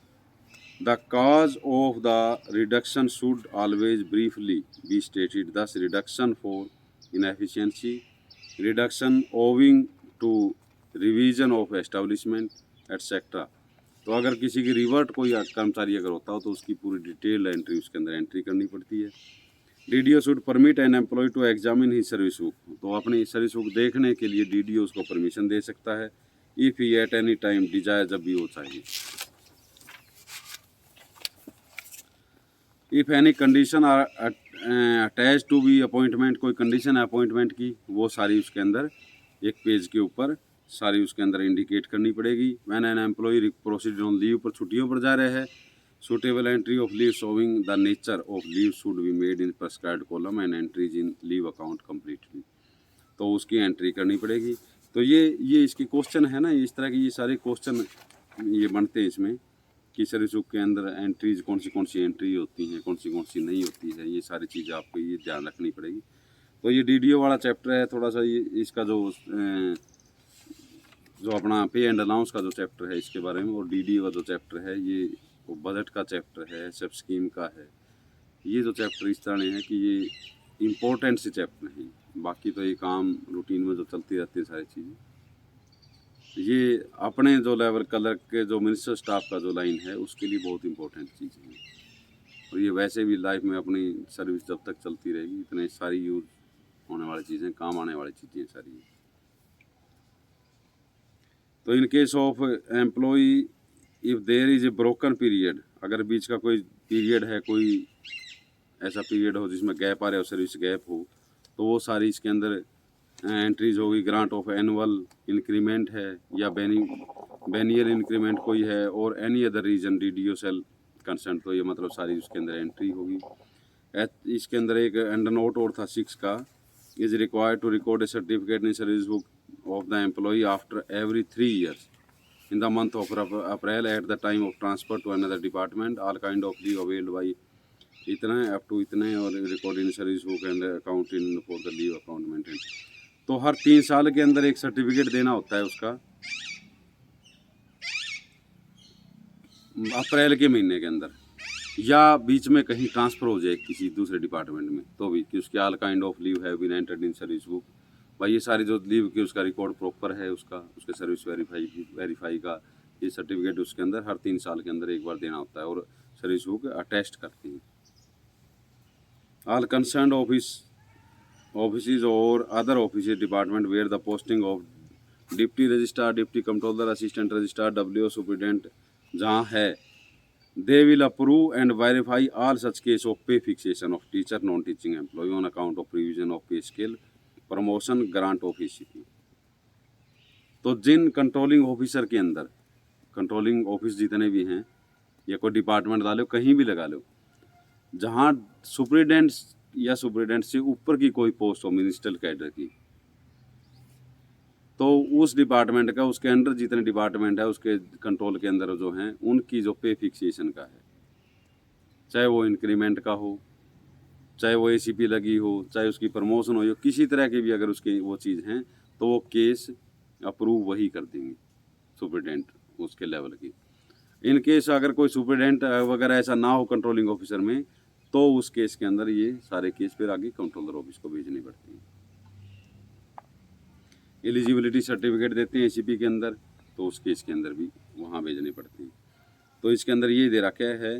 the cause of the reduction should always briefly be stated, thus reduction for inefficiency, reduction owing to revision of establishment etc. तो अगर किसी की revert कोई कर्मचारी अगर होता हो तो उसकी पूरी डिटेल एंट्री उसके अंदर एंट्री करनी पड़ती है। DDO should permit an employee to examine his service book, तो अपनी सर्विस बुक देखने के लिए DDO उसको परमिशन दे सकता है, if he at any time desire, जब भी वो चाहिए। If any condition are attach to be appointment, कोई कंडीशन है अपॉइंटमेंट की, वो सारी उसके अंदर एक पेज के ऊपर सारी उसके अंदर इंडिकेट करनी पड़ेगी। When an employee proceed on leave, पर छुट्टियों पर जा रहे हैं, suitable entry of leave showing the nature of leave should be made in prescribed column and entries in leave account completely, तो उसकी एंट्री करनी पड़ेगी। तो ये इसकी क्वेश्चन है ना, इस तरह की ये सारे क्वेश्चन ये बनते हैं इसमें कि सर्विस बुक के अंदर एंट्रीज कौन सी एंट्री होती हैं, कौन सी नहीं होती है, ये सारी चीज़ें आपको ये ध्यान रखनी पड़ेगी। तो ये DDO वाला चैप्टर है, थोड़ा सा ये इसका जो अपना पे एंड अलाउंस का जो चैप्टर है इसके बारे में, और DDO का जो चैप्टर है ये वो बजट का चैप्टर है, सब स्कीम का है। ये जो चैप्टर इस तरह है कि ये इम्पोर्टेंट से चैप्टर हैं, बाकी तो ये काम रूटीन में जो चलती रहती है सारी चीज़ें। ये अपने जो लेवल क्लर्क के जो मिनिस्टर स्टाफ का जो लाइन है उसके लिए बहुत इंपॉर्टेंट चीज़ है। और ये वैसे भी लाइफ में अपनी सर्विस जब तक चलती रहेगी इतने सारी यूज होने वाली चीज़ें, काम आने वाली चीज़ें सारी। तो in case of employee if there is a broken period, अगर बीच का कोई पीरियड है, कोई ऐसा पीरियड हो जिसमें गैप आ रहा हो, सर्विस गैप हो, तो वो सारी इसके अंदर एंट्रीज होगी। ग्रांट ऑफ एनुअल इंक्रीमेंट है या बेनियर इंक्रीमेंट कोई है और any other reason DDO shall concern, तो ये मतलब सारी उसके अंदर एंट्री होगी। इसके अंदर एक अंडर नोट और था 6 का, is required to record a certificate in service book of the employee after every 3 years in the month of April at the time of transfer to another department. All kind of leave availed by इतना up to इतने और record in service book and account in for the leave account maintain. तो हर 3 साल के अंदर एक certificate देना होता है उसका, अप्रैल के महीने के अंदर, या बीच में कहीं ट्रांसफ़र हो जाए किसी दूसरे डिपार्टमेंट में तो भी, कि उसके all kind of leave have been entered in service book. भाई ये सारी जो लीव की उसका रिकॉर्ड प्रॉपर है, उसका उसके सर्विस वेरीफाई का ये सर्टिफिकेट उसके अंदर हर 3 साल के अंदर एक बार देना होता है और सर्विस बुक अटेस्ट करती है। ऑल कंसर्न्ड ऑफिस और other office department where the posting of deputy registrar, deputy controller, assistant registrar, WO superintendent जहाँ है, they will approve and verify all such case of pay fixation of teacher non teaching employee on account of provision of pay scale, promotion, grant of ECP. तो जिन controlling officer के अंदर, controlling office जितने भी हैं या कोई department डालो कहीं भी लगा लो, जहाँ सुप्रिटेंडेंट या सुप्रिटेंडेंट से ऊपर की कोई पोस्ट हो मिनिस्ट्रियल कैडर की, तो उस डिपार्टमेंट का, उसके अंडर जितने डिपार्टमेंट है उसके कंट्रोल के अंदर जो हैं उनकी जो पे फिक्सेशन का है, चाहे वो इंक्रीमेंट का हो, चाहे वो एसीपी लगी हो, चाहे उसकी प्रमोशन हो, या किसी तरह की भी अगर उसकी वो चीज़ हैं तो वो केस अप्रूव वही कर देंगे सुप्रिटेंडेंट उसके लेवल की। इन केस अगर कोई सुप्रिटेंडेंट वगैरह ऐसा ना हो कंट्रोलिंग ऑफिसर में, तो उस केस के अंदर ये सारे केस फिर आगे कंट्रोलर ऑफिस को भेजनी पड़ती है। एलिजिबिलिटी सर्टिफिकेट देते हैं एसीपी के अंदर, तो उस केस के अंदर भी वहाँ भेजनी पड़ती है। तो इसके अंदर ये दे रखा है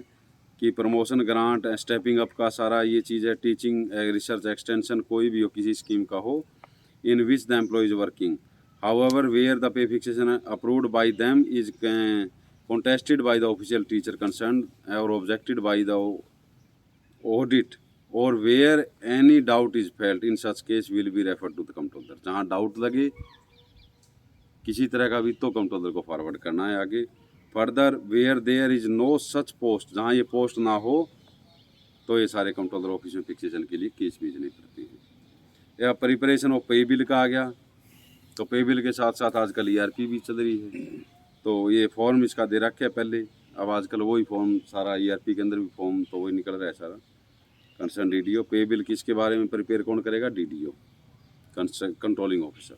कि प्रमोशन, ग्रांट, स्टेपिंग अप का सारा ये चीज़ है, टीचिंग, रिसर्च, एक्सटेंशन कोई भी हो किसी स्कीम का हो, in which the employee is working, however where the pay fixation approved by them is contested by the official teacher concerned or objected by the audit or where any doubt is felt, in such case will be referred to the controller। जहाँ doubt लगे किसी तरह का भी तो controller को forward करना है आगे। Further where there is no such post, जहाँ ये पोस्ट ना हो तो ये सारे कंट्रोलर ऑफिस में फिक्सेशन के लिए केस भेजनी पड़ती है। या प्रिपरेशन ऑफ पे बिल का आ गया, तो पे बिल के साथ साथ आजकल ईआरपी भी चल रही है, तो ये फॉर्म इसका दे रखे है पहले, अब आजकल वही फॉर्म सारा ईआरपी के अंदर भी फॉर्म तो वही निकल रहा है सारा। कंसर्न डीडीओ, पे बिल किसके बारे में प्रिपेयर कौन करेगा? DDO, controlling officer.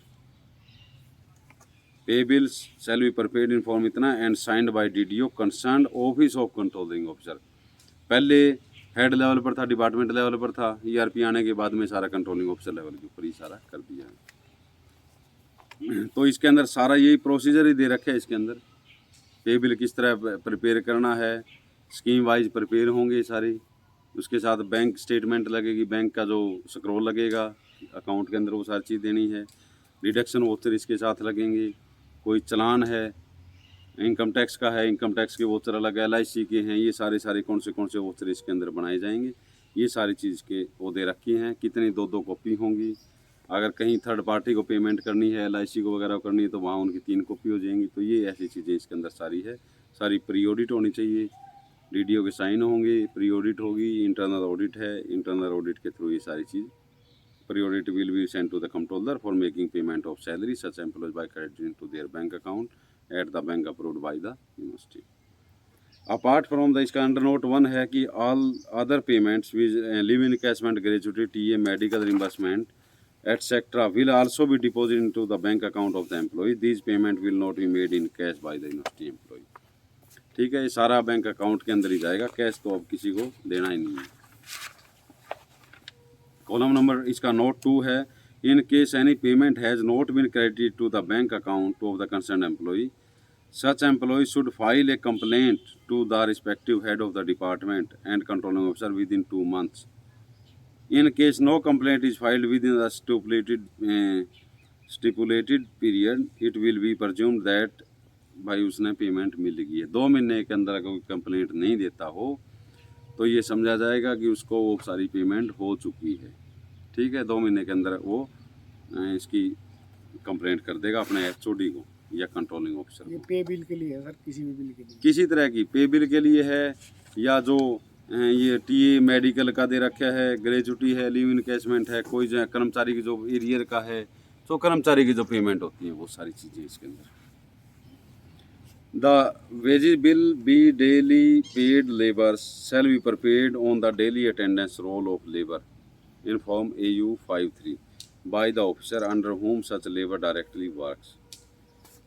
Pay bills shall be prepared in form इतना and signed by DDO concern office of controlling officer. पहले हेड लेवल पर था, डिपार्टमेंट लेवल पर था, ईआरपी आने के बाद में सारा कंट्रोलिंग ऑफिसर लेवल के ऊपर ही सारा कर दिया है। तो इसके अंदर सारा यही प्रोसीजर ही दे रखे है। इसके अंदर पे बिल किस तरह प्रिपेयर करना है, स्कीम वाइज प्रिपेयर होंगे सारी, उसके साथ बैंक स्टेटमेंट लगेगी, बैंक का जो स्क्रॉल लगेगा अकाउंट के अंदर वो सारी चीज़ देनी है, डिडक्शन वोचर इसके साथ लगेंगे, कोई चलान है इनकम टैक्स का है, इनकम टैक्स के वोचर अलग है, LIC के हैं, ये सारे कौन से वोचर इसके अंदर बनाए जाएंगे, ये सारी चीज़ के वो दे रखी हैं। कितनी 2 कॉपी होंगी, अगर कहीं थर्ड पार्टी को पेमेंट करनी है, LIC को वगैरह करनी है, तो वहाँ उनकी 3 कॉपी हो जाएंगी। तो ये ऐसी चीज़ें इसके अंदर सारी है, सारी प्री ऑडिट होनी चाहिए, डीडीओ के साइन होंगे, प्री ऑडिट होगी, इंटरनल ऑडिट है, इंटरनल ऑडिट के थ्रू ये सारी चीज़, pre audit will be sent to the controller for making payment of salary such employees by credit to their bank account at the bank approved by the university. Apart from the, इसका under note 1 है कि all other payments viz leave encashment, gratuity, TA, medical reimbursement etc. will also be deposited into the bank account of the employee. These payment will not be made in cash by the university employee। ठीक है, ये सारा bank account के अंदर ही जाएगा, cash तो अब किसी को देना ही नहीं है। कॉलम नंबर इसका नोट 2 है In case any payment has not been credited to the bank account of the concerned employee, such employee should file a complaint to the respective head of the department and controlling officer within 2 months. In case no complaint is filed within the stipulated period, it will be presumed that भाई उसने payment मिल गई है। 2 महीने के अंदर कोई complaint नहीं देता हो तो ये समझा जाएगा कि उसको वो सारी पेमेंट हो चुकी है। ठीक है, 2 महीने के अंदर वो इसकी कंप्लेंट कर देगा अपने एचओडी को या कंट्रोलिंग ऑफिसर ये को। पे बिल के लिए है सर, किसी भी बिल के लिए? किसी तरह की पे बिल के लिए है या जो ये टीए मेडिकल का दे रखा है, ग्रेजुटी है, लीव इनकैशमेंट है, कोई जो कर्मचारी की जो एरियर का है, तो कर्मचारी की जो पेमेंट होती है वो सारी चीज़ें इसके अंदर। The wages will be daily paid laborers shall be prepared on the daily attendance roll of labor in form AU 53 by the officer under whom such labor directly works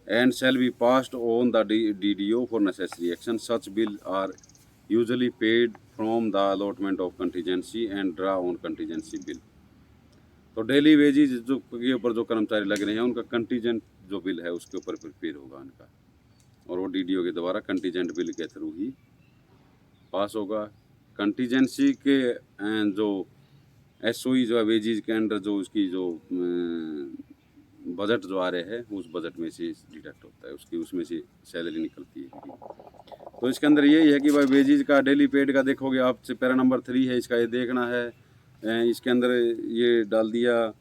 and shall be passed on the DDO for necessary action. Such bills are usually paid from the allotment of contingency and draw on contingency bill. तो daily wages जो के ऊपर जो कर्मचारी लग रहे हैं उनका कंटीजेंट जो बिल है उसके ऊपर प्रिपेयर होगा उनका, और वो डीडीओ के द्वारा कंटीजेंट बिल के थ्रू ही पास होगा। कंटीजेंसी के जो एसओई जो है वेजेज के अंडर जो उसकी जो बजट जो आ रहे हैं उस बजट में से डिडक्ट होता है, उसकी उसमें से सैलरी निकलती है। तो इसके अंदर यही है कि भाई वेजेज का डेली पेड का देखोगे आप, पैरा नंबर 3 है इसका, ये देखना है। इसके अंदर ये डाल दिया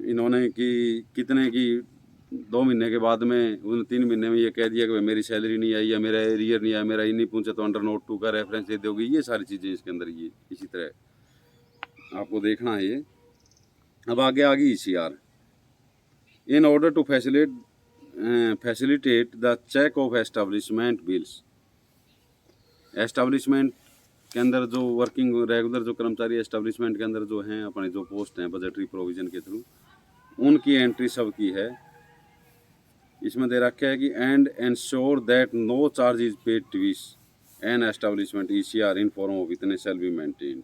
इन्होंने कि कितने की 2 महीने के बाद में, उन 3 महीने में ये कह दिया कि भाई मेरी सैलरी नहीं आई या मेरा एरियर नहीं आया, मेरा ये नहीं पूछा तो अंडर नोट 2 का रेफरेंस दे दोगे। ये सारी चीज़ें इसके अंदर ये इसी तरह आपको देखना है ये। अब आगे आ गई ECR। In order to facilitate the check of establishment bills, establishment के अंदर जो वर्किंग रेगुलर जो कर्मचारी एस्टेब्लिशमेंट के अंदर जो हैं अपने जो पोस्ट हैं बजटरी प्रोविज़न के थ्रू, उनकी एंट्री सब की है। इसमें दे रखा है कि and ensure that no charge is paid to an establishment ECR in form of इतने शैल बी मेंटेन्ड।